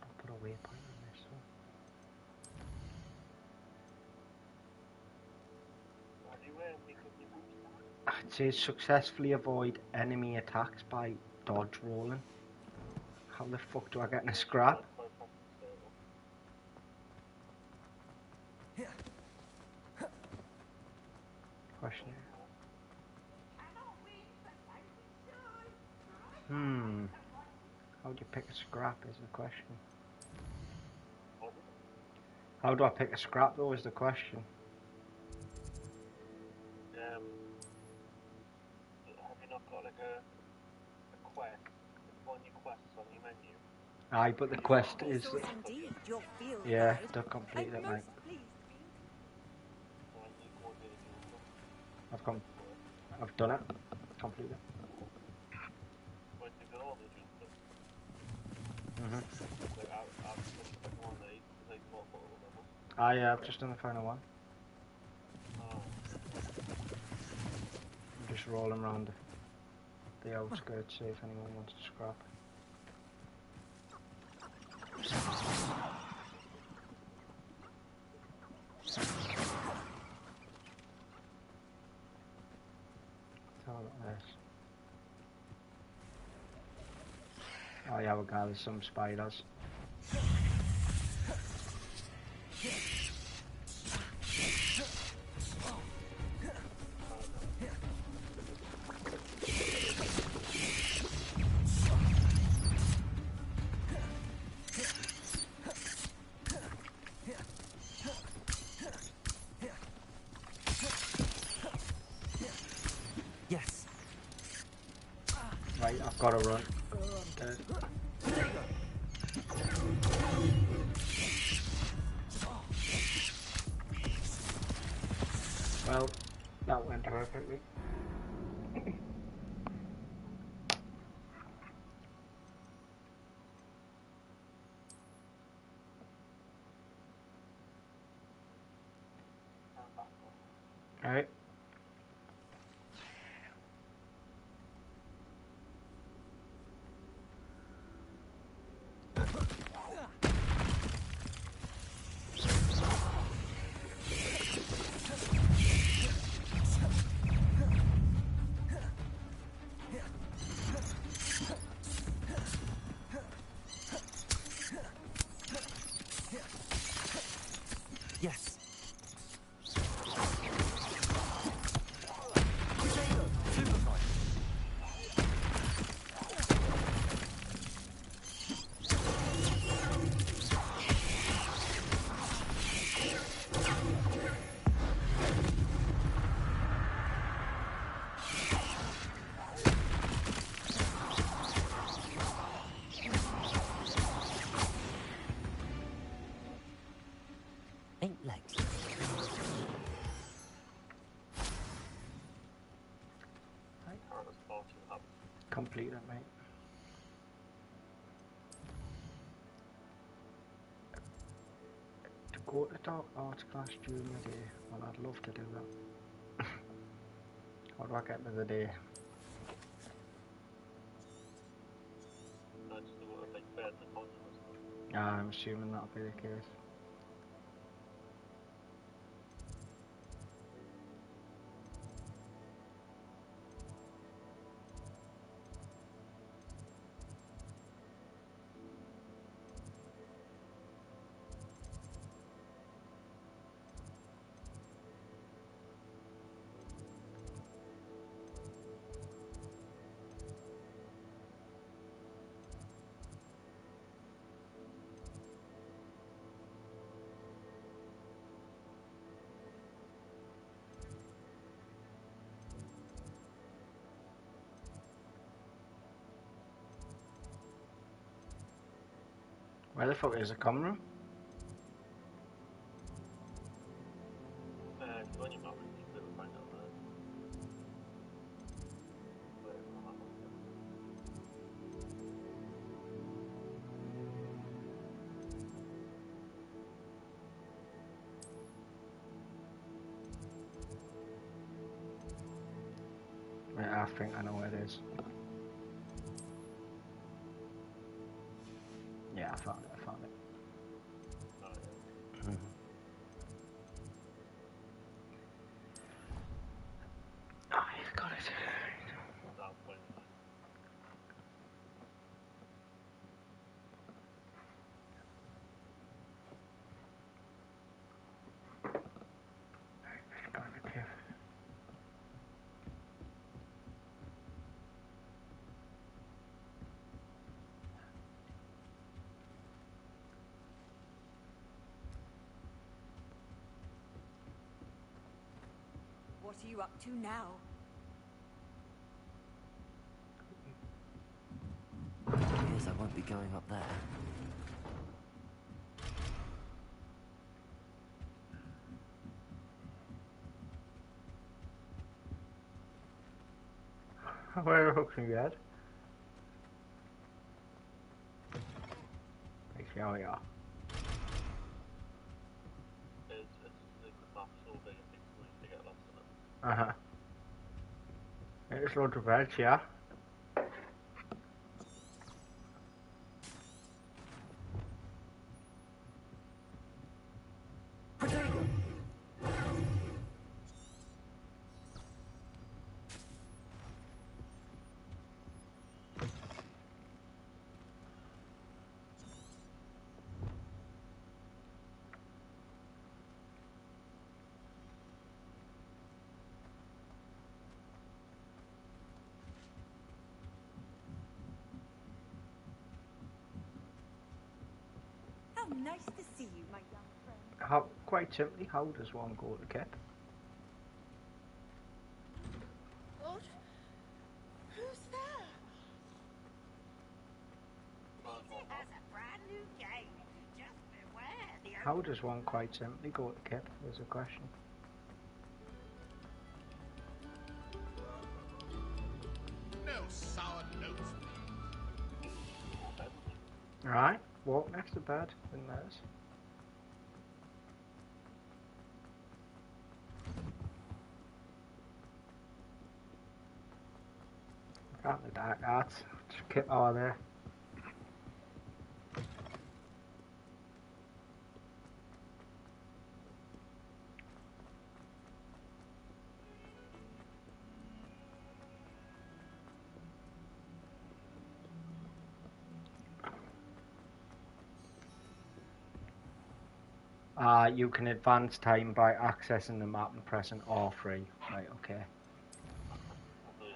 I'll put a waypoint in this one. It says successfully avoid enemy attacks by dodge rolling. How the fuck do I get in a scrap? Question. How do you pick a scrap is the question. How do I pick a scrap though is the question. Have you not got like a quest? One of your quests on your menu. Aye, but the quest is... Indeed, your field Yeah, guide. don't complete it, mate. I've done it. Completed. I've just done the final one. I'm just rolling around the outskirts, see if anyone wants to scrap. Oh yeah, we got some spiders. Yes. Right, I've got to run. Oh, I'm dead. Well, that went perfectly. Alright. Yes. Ain't legs. Complete it, mate. To go to Dark Arts class during the day. Well, I'd love to do that. How do I get to the day? I'm assuming that'll be the case. Where the fuck is the common room? Go on your map and you can find out there. Whatever the map was. Yeah, I think I know where it is. Yeah, I found it. Mhm. Oh, you got it. What are you up to now? Appears I won't be going up there. Where are hooks in your head? Here we are. The map's so big and it's easy to get lost in it. Uh-huh. There's loads of beds, yeah. How nice to see you, my young friend. How, quite simply, how does one go to Kip? What? Who's there? It has a brand new game. Just beware the How does one quite simply go to Kip? Is a question. No sour notes, please. Right, walk next to bed in theirs. Out the dark arts. Just Kip out there. You can advance time by accessing the map and pressing R3. Right, okay. Right.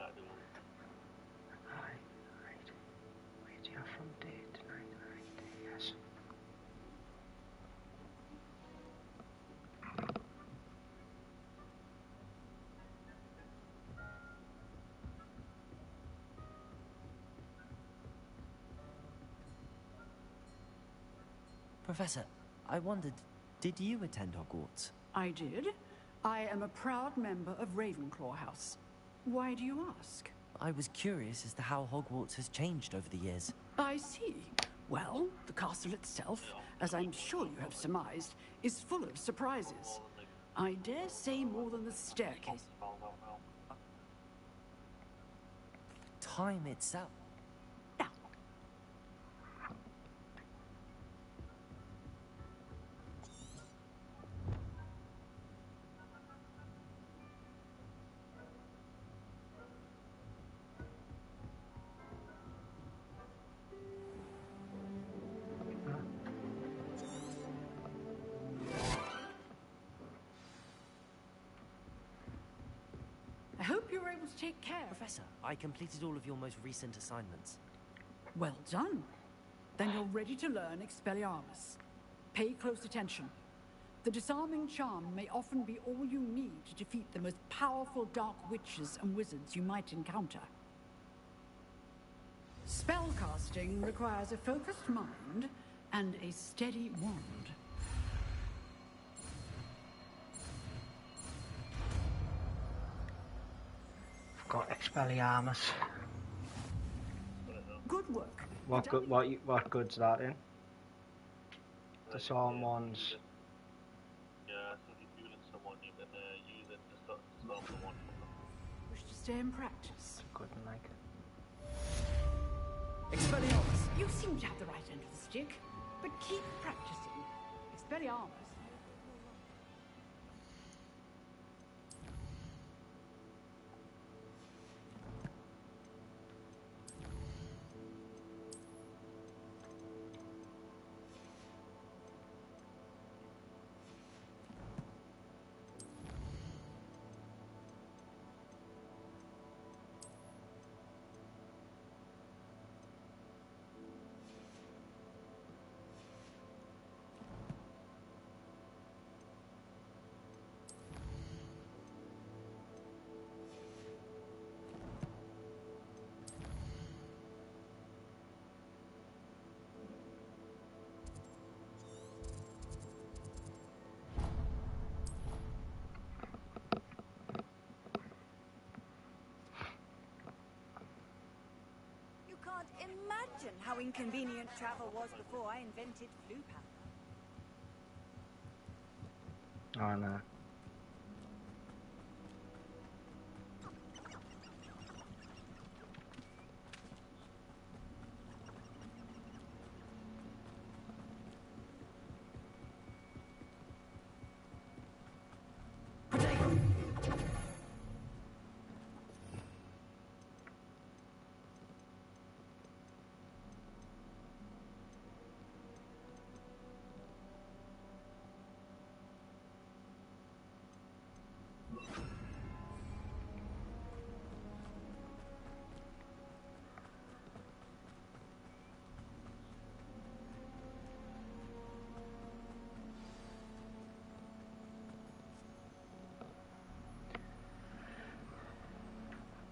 Wait here from day to night. Right, yes. Professor, I wondered, did you attend Hogwarts? I did. I am a proud member of Ravenclaw House. Why do you ask? I was curious as to how Hogwarts has changed over the years. I see. Well, the castle itself, as I'm sure you have surmised, is full of surprises. I dare say more than the staircase. Time itself. I hope you were able to take care. Professor, I completed all of your most recent assignments. Well done. Then you're ready to learn Expelliarmus. Pay close attention. The disarming charm may often be all you need to defeat the most powerful dark witches and wizards you might encounter. Spellcasting requires a focused mind and a steady wand. I've got Expelliarmus. Good work. What good's that in? Disarm wands. Yeah, so if you're healing someone, you can use it to disarm someone. Wish to stay in practice. Good and like Expelliarmus! You seem to have the right end of the stick, but keep practicing. Expelliarmus. You can't imagine how inconvenient travel was before I invented blue powder. Oh no.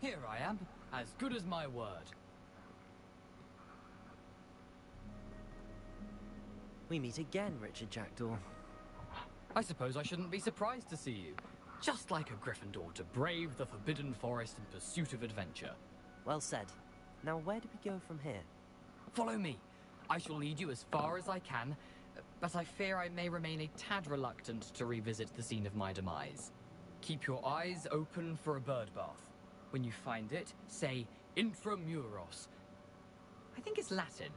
Here I am, as good as my word. We meet again, Richard Jackdaw. I suppose I shouldn't be surprised to see you. Just like a Gryffindor to brave the Forbidden Forest in pursuit of adventure. Well said. Now where do we go from here? Follow me. I shall lead you as far as I can, but I fear I may remain a tad reluctant to revisit the scene of my demise. Keep your eyes open for a bird bath. When you find it, say Intramuros. I think it's Latin.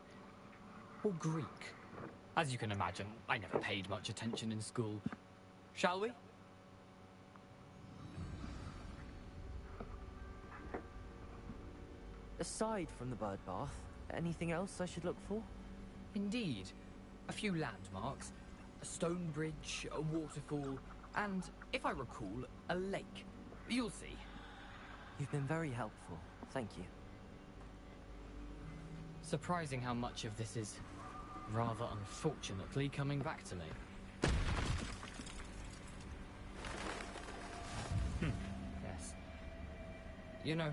Or Greek. As you can imagine, I never paid much attention in school. Shall we? Aside from the bird bath, anything else I should look for? Indeed. A few landmarks. A stone bridge, a waterfall, and, if I recall, a lake. You'll see. You've been very helpful. Thank you. Surprising how much of this is, rather unfortunately, coming back to me. Yes. You know,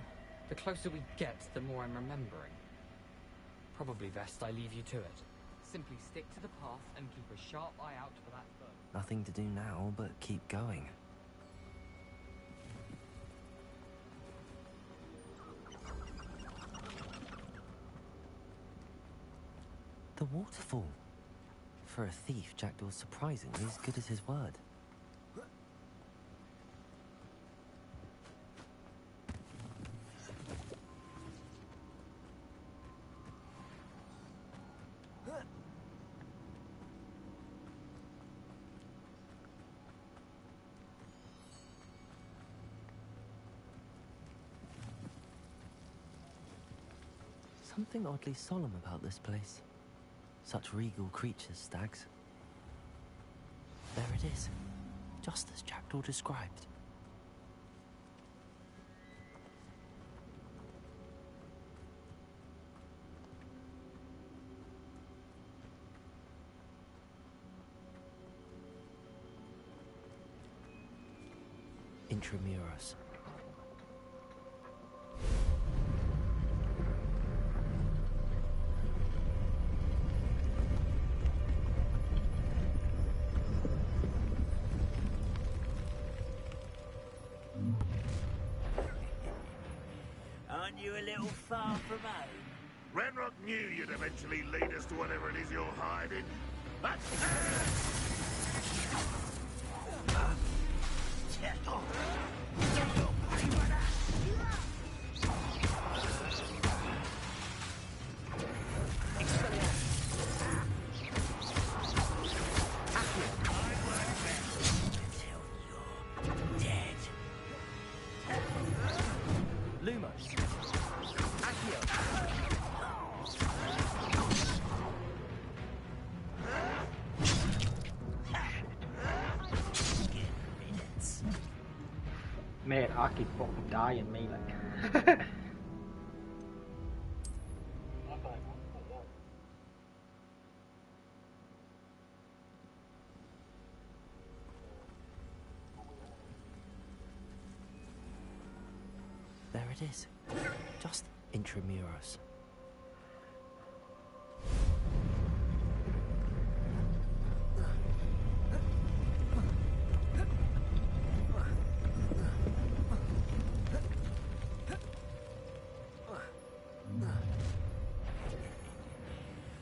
the closer we get, the more I'm remembering. Probably best I leave you to it. Simply stick to the path and keep a sharp eye out for that bird. Nothing to do now but keep going. The waterfall. For a thief, Jackdaw's surprisingly as good as his word. Something oddly solemn about this place. Such regal creatures, stags. There it is, just as Jackdaw described. Intramuros. little far from home? Ranrock knew you'd eventually lead us to whatever it is you're hiding. Lumos. Mate, I keep fucking dying, me, like. There it is. Just intramuros.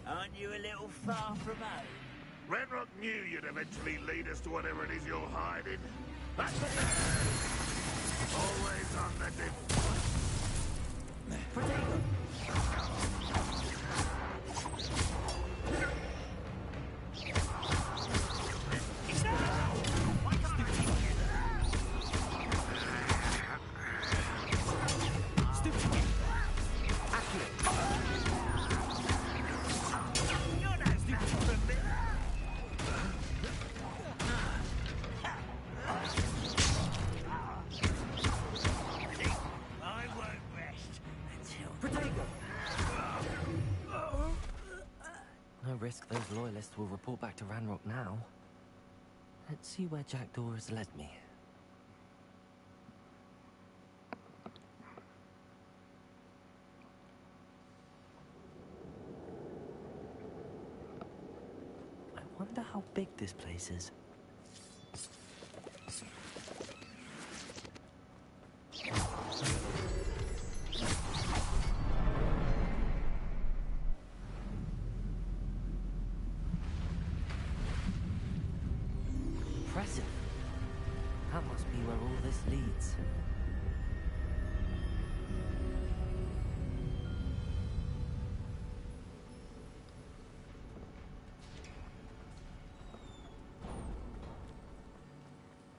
Aren't you a little far from home? Ranrock knew you'd eventually lead us to whatever it is you're hiding. Always on the defense. No risk those loyalists will report back to Ranrock now. Let's see where Jackdaw has led me. I wonder how big this place is. Impressive. That must be where all this leads.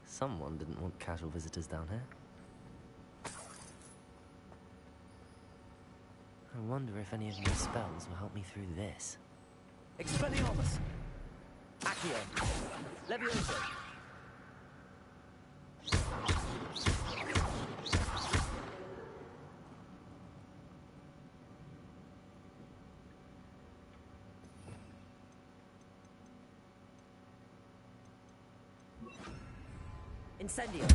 Someone didn't want casual visitors down here. I wonder if any of my spells will help me through this. Expelliarmus! Accio! Levioso! Incendio!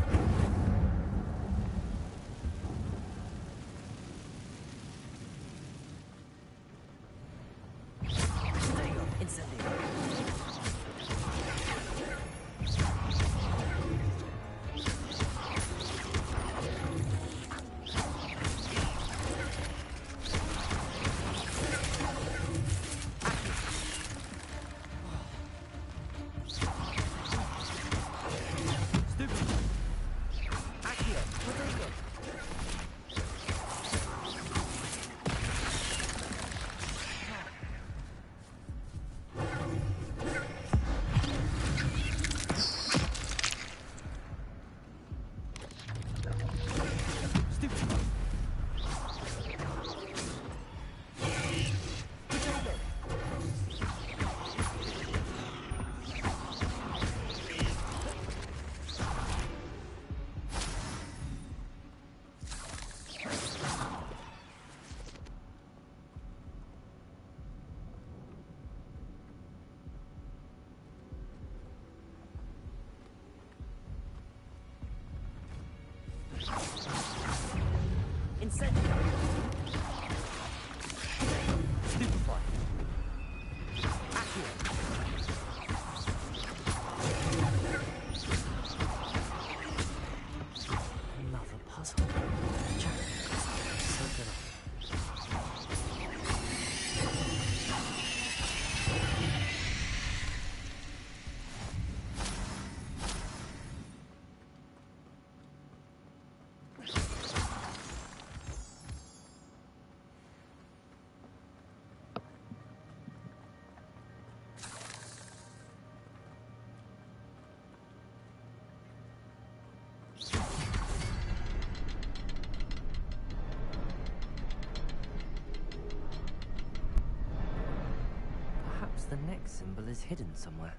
the next symbol is hidden somewhere.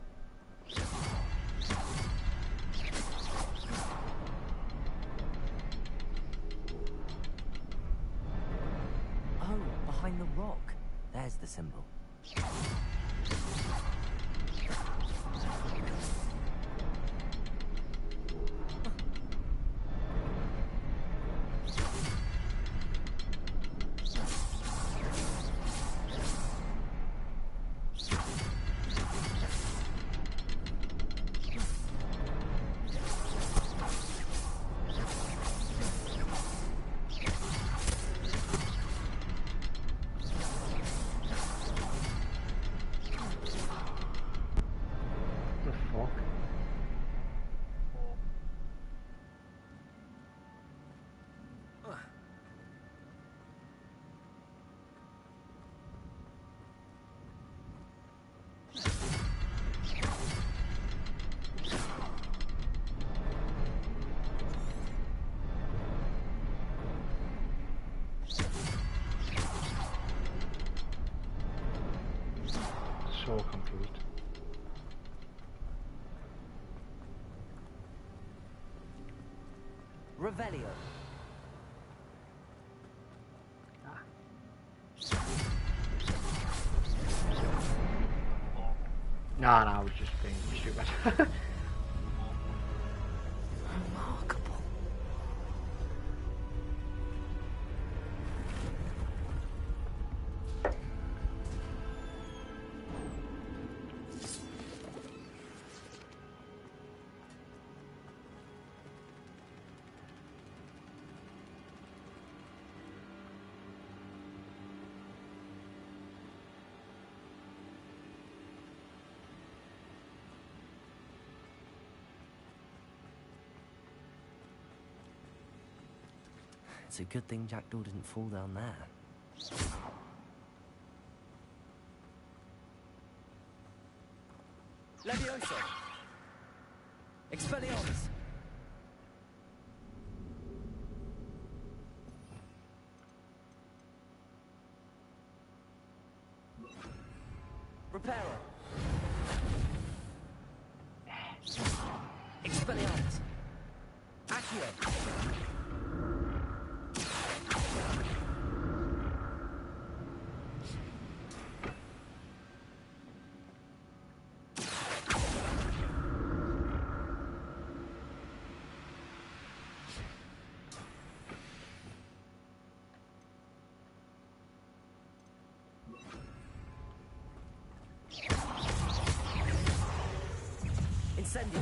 Oh, behind the rock. There's the symbol. So confused. Revelio. No, I was just being stupid. Remarkable. It's a good thing Jackdaw didn't fall down there. Levioso! Expelliarmus! Reparo! Expelliarmus! Accio! Incendio.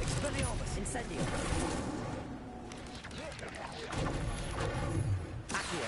Expelliarmus. Incendio. Accio.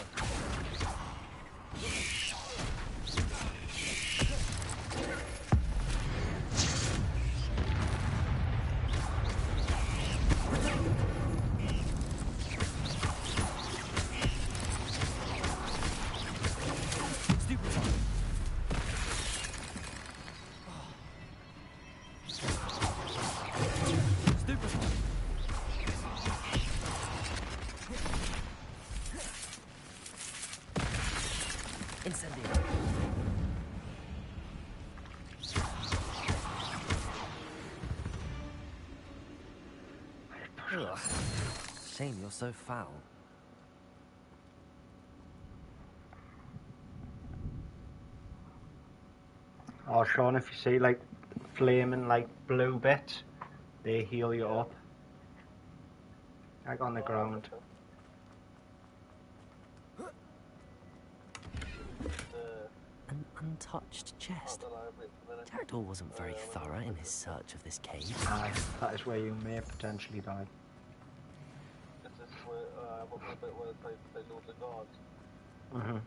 Incendio. Ugh. Shame you're so foul. Oh, Sean, if you see like flaming like blue bits, they heal you up. Like on the ground. An untouched chest. Jackdaw wasn't very thorough in his search of this cave. Aye, that is where you may potentially die. Is this where, what's the bit where they do the guards? Mm-hmm.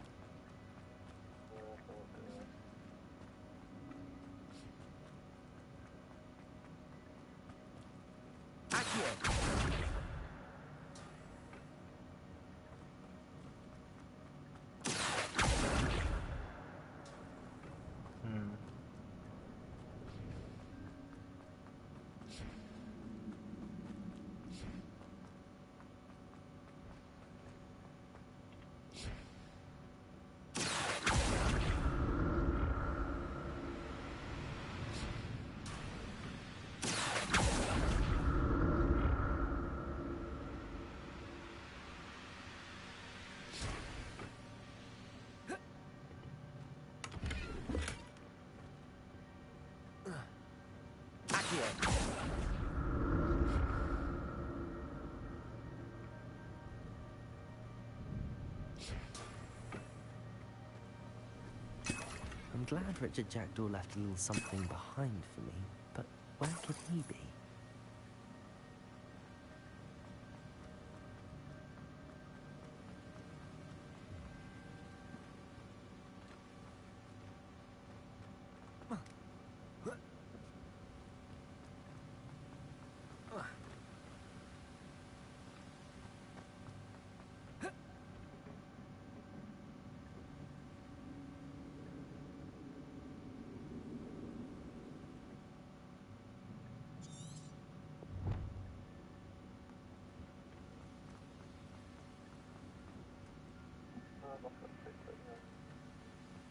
I'm glad Richard Jackdaw left a little something behind for me, but where could he be?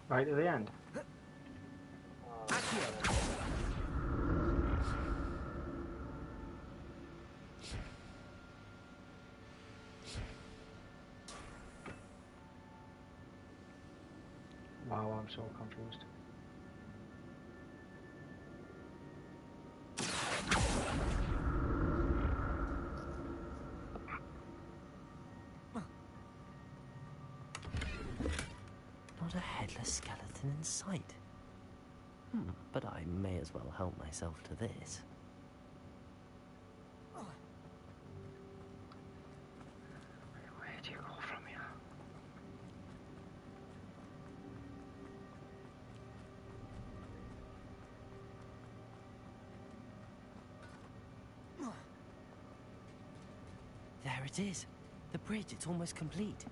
Right at the end. Wow, I'm so confused. Not a headless skeleton in sight. But I may as well help myself to this. Where do you go from here? There it is. The bridge, it's almost complete.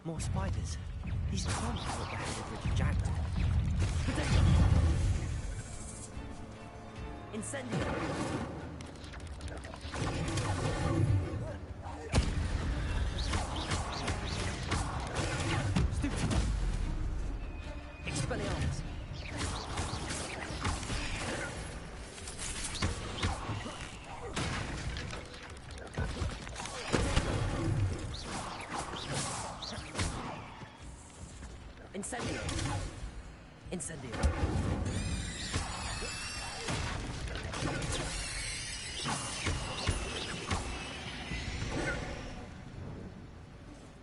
More spiders. These can't be what the head of Richard Jackdaw. Incendio! Stupid! Expelliarmus! Incendio! Incendio!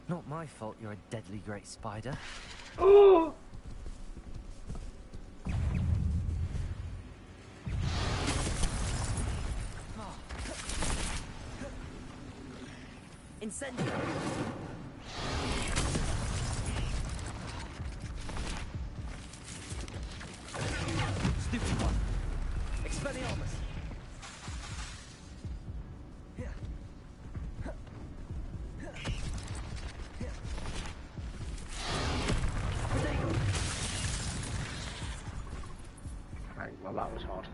Not my fault you're a deadly great spider. Oh! Incendio! Stupid one! Expelliarmus! Right, well that was hard.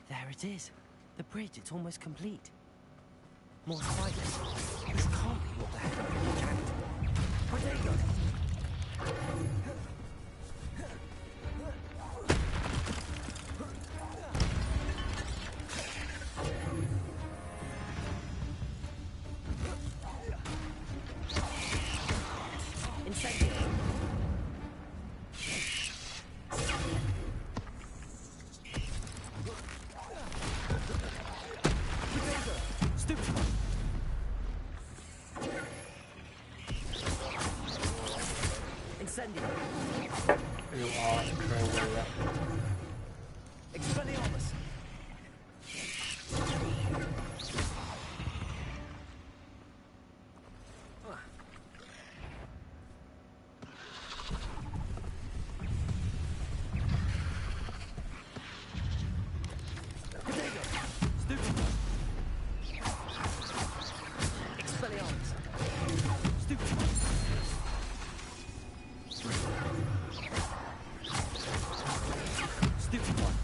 There it is. The bridge, it's almost complete. More spiders. This can't be what the heck of Richard Jackdaw. Protego! Incendio! Stupid one! Incendio! You are incredible. Expelliarmus! Protego! Stupid one! Expelliarmus! Stupid one! Stupid one!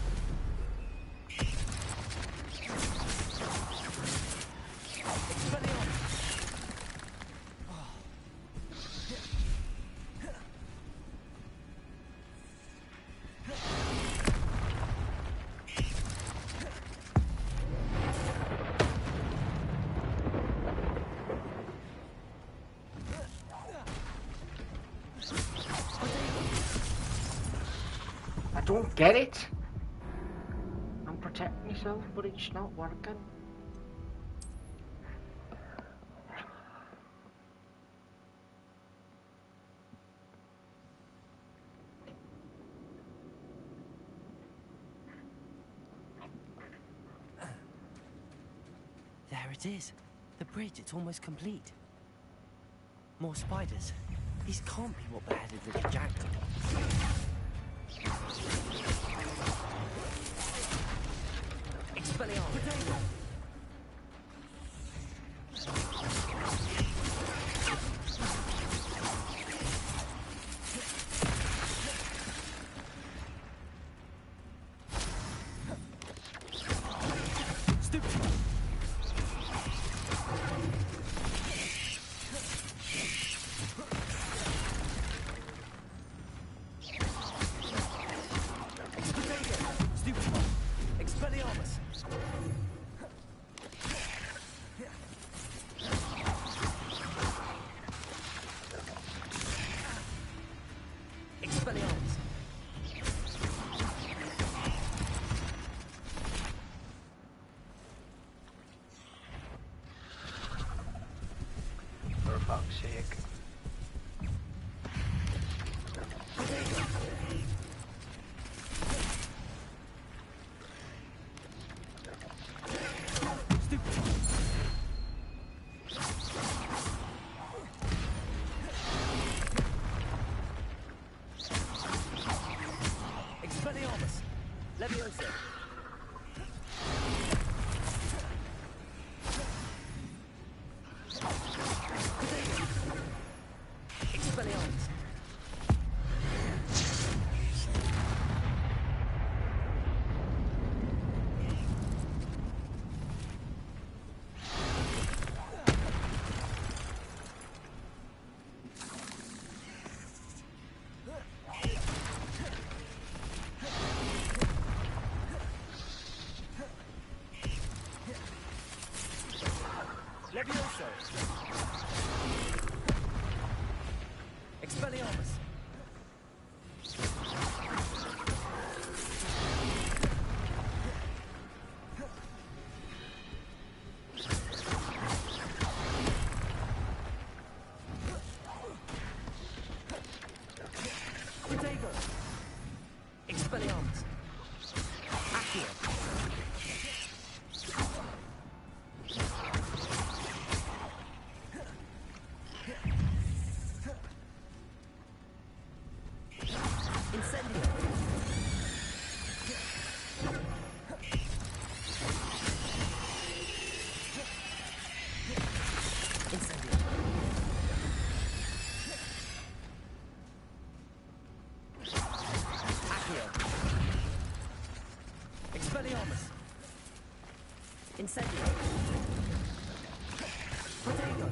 don't get it. I'm protecting myself, but it's not working. There it is. The bridge, it's almost complete. More spiders. These can't be what beheaded Richard Jackdaw. Expelliarmus. For fuck's sake. Expelliarmus. Leviosa. Expelliarmus. Levioso. Expelliarmus. Protego. Expelliarmus. Accio. Expelliarmus. Incendio. Protego.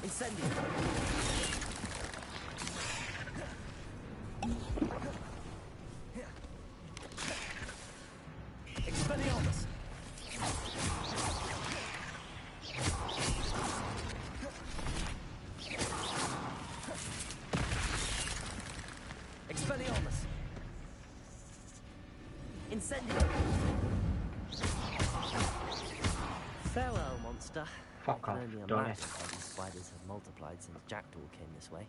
Incendio. Expelliarmus. Expelliarmus. Incendio. Farewell, monster. Fuck I off, can only done imagine it. how these spiders have multiplied since Jackdaw came this way.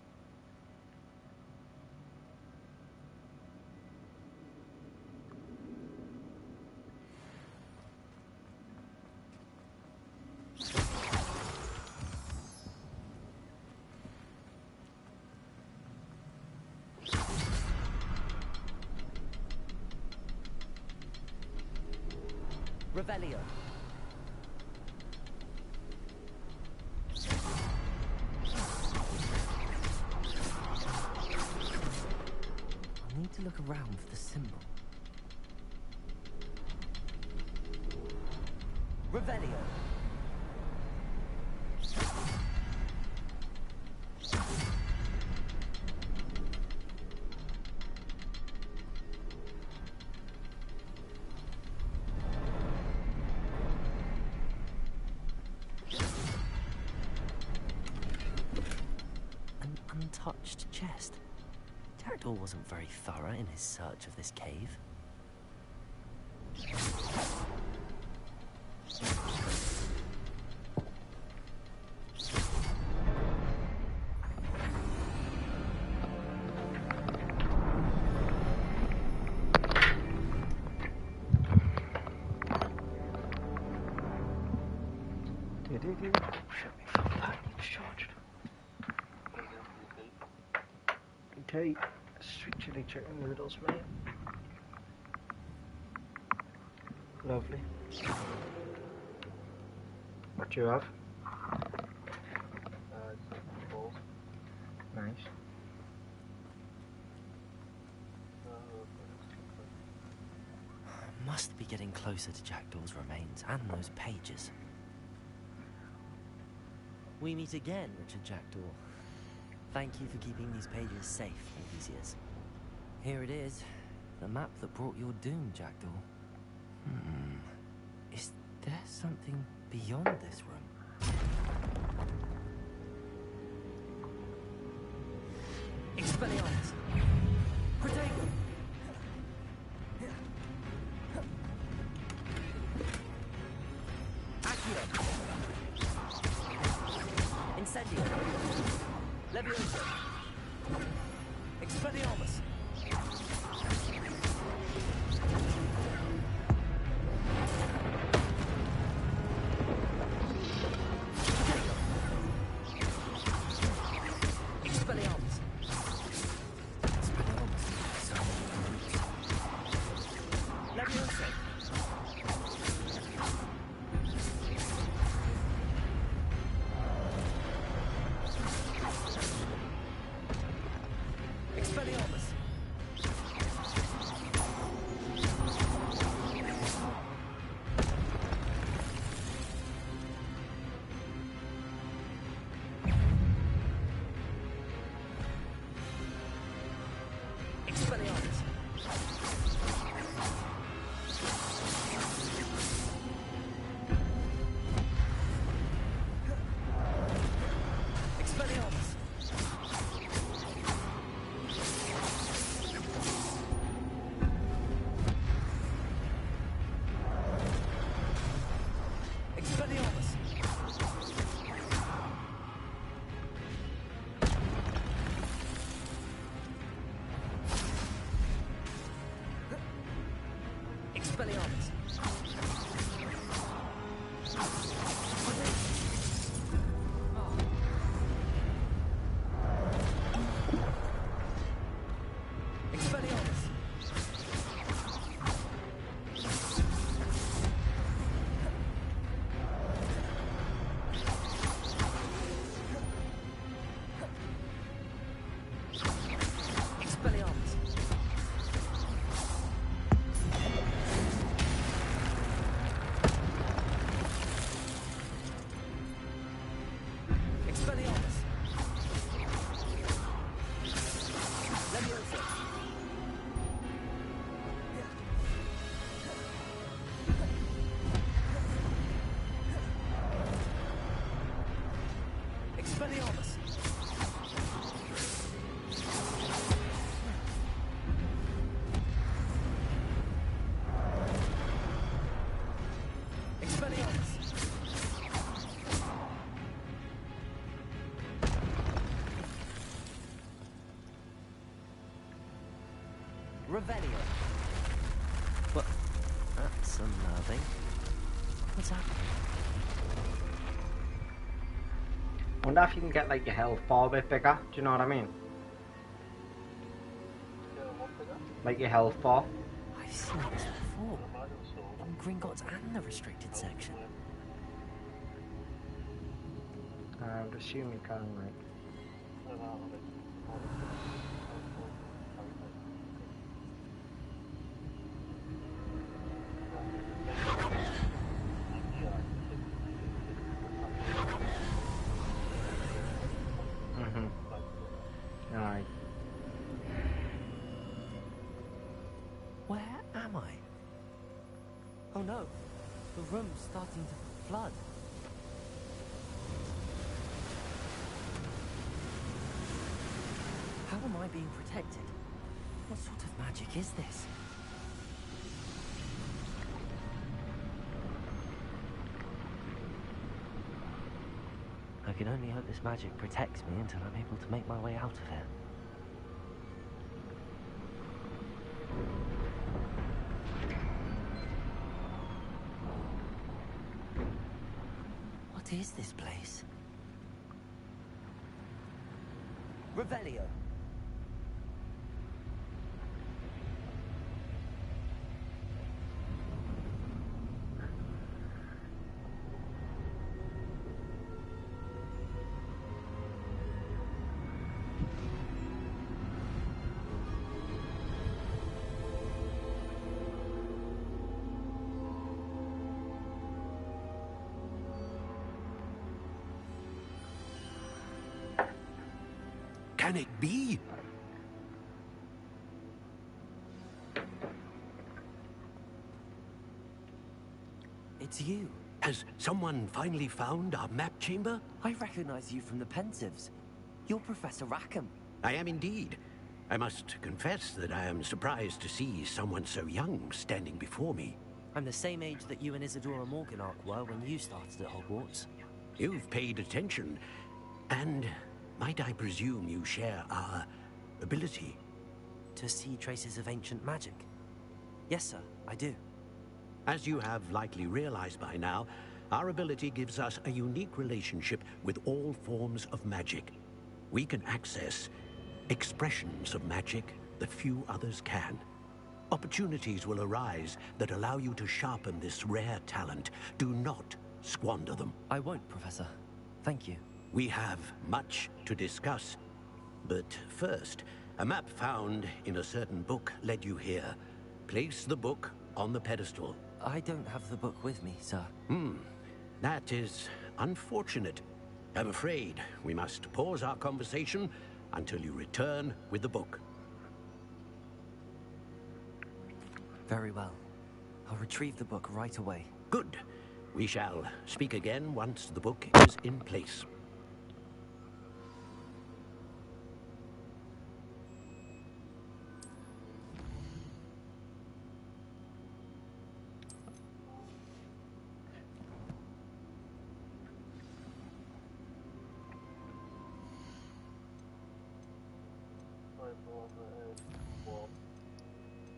Revelio. I need to look around for the symbol. Revelio. untouched chest. Jackdaw wasn't very thorough in his search of this cave. Okay, sweet chili chicken noodles, mate. Lovely. What do you have? Balls. Nice. Must be getting closer to Jackdaw's remains and those pages. We meet again, Richard Jackdaw. Thank you for keeping these pages safe all these years. Here it is, the map that brought your doom, Jackdaw. Is there something beyond this room? Expelliarmus! Protego! Accio! Incendio! Levioso! Expelliarmus! Revelio. But that's unnerving. What's happening? Wonder if you can get like your health bar a bit bigger. Do you know what I mean? Like your health bar. I've seen this before. On Gringotts and the restricted section. I would assume you can, like. Aye. Where am I? Oh no, the room's starting to flood. am I being protected? What sort of magic is this? I can only hope this magic protects me until I'm able to make my way out of here. What is this place? Revelio. Can it be? It's you. Has someone finally found our map chamber? I recognize you from the Pensives. You're Professor Rackham. I am indeed. I must confess that I am surprised to see someone so young standing before me. I'm the same age that you and Isadora Morganach were when you started at Hogwarts. You've paid attention, and might I presume you share our ability? To see traces of ancient magic? Yes, sir, I do. As you have likely realized by now, our ability gives us a unique relationship with all forms of magic. We can access expressions of magic that few others can. Opportunities will arise that allow you to sharpen this rare talent. Do not squander them. I won't, Professor. Thank you. We have much to discuss. But first, a map found in a certain book led you here. Place the book on the pedestal. I don't have the book with me, sir. That is unfortunate. I'm afraid we must pause our conversation until you return with the book. Very well. I'll retrieve the book right away. Good. We shall speak again once the book is in place.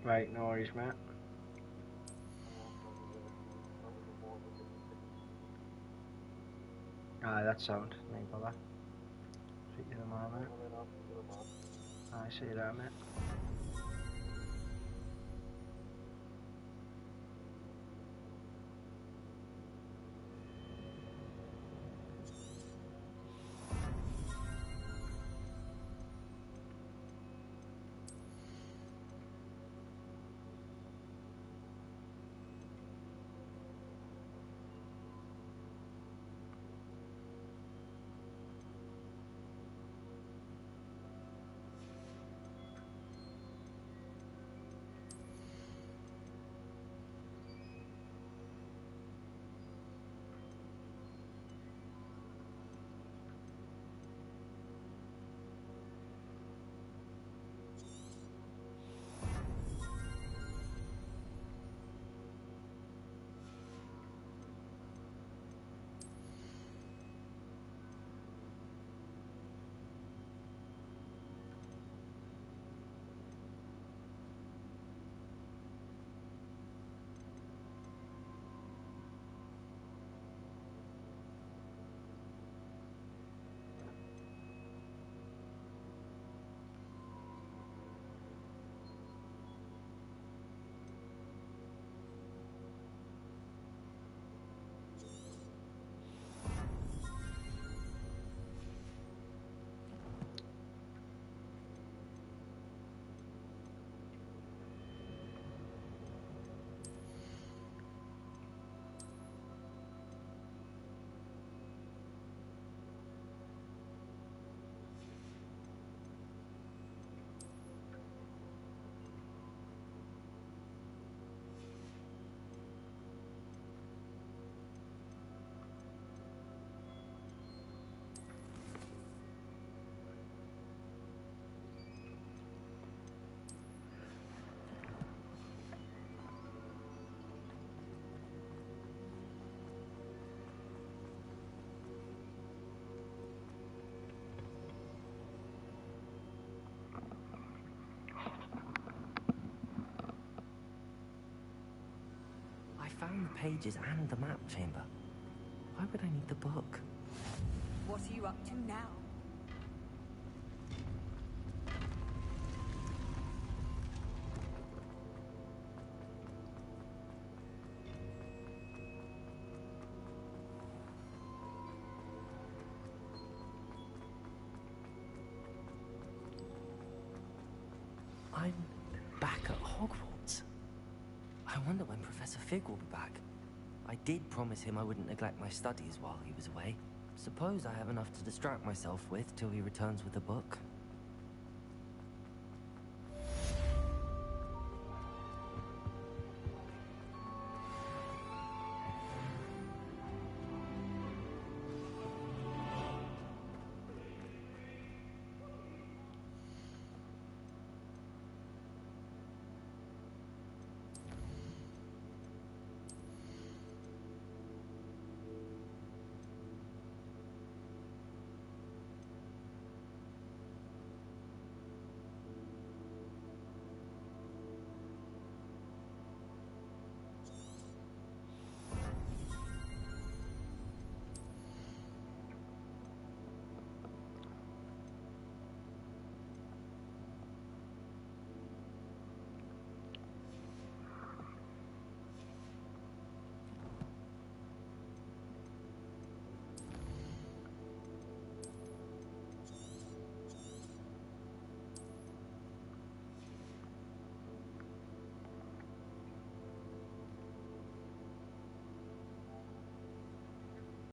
Right, no worries, mate. Aye, that sound. No bother. Speak to them all, mate. Aye, see you there, mate. found the pages and the map chamber. Why would I need the book? What are you up to now? I'm back at Hogwarts. I wonder when Professor Fig will be back. I did promise him I wouldn't neglect my studies while he was away. Suppose I have enough to distract myself with till he returns with the book.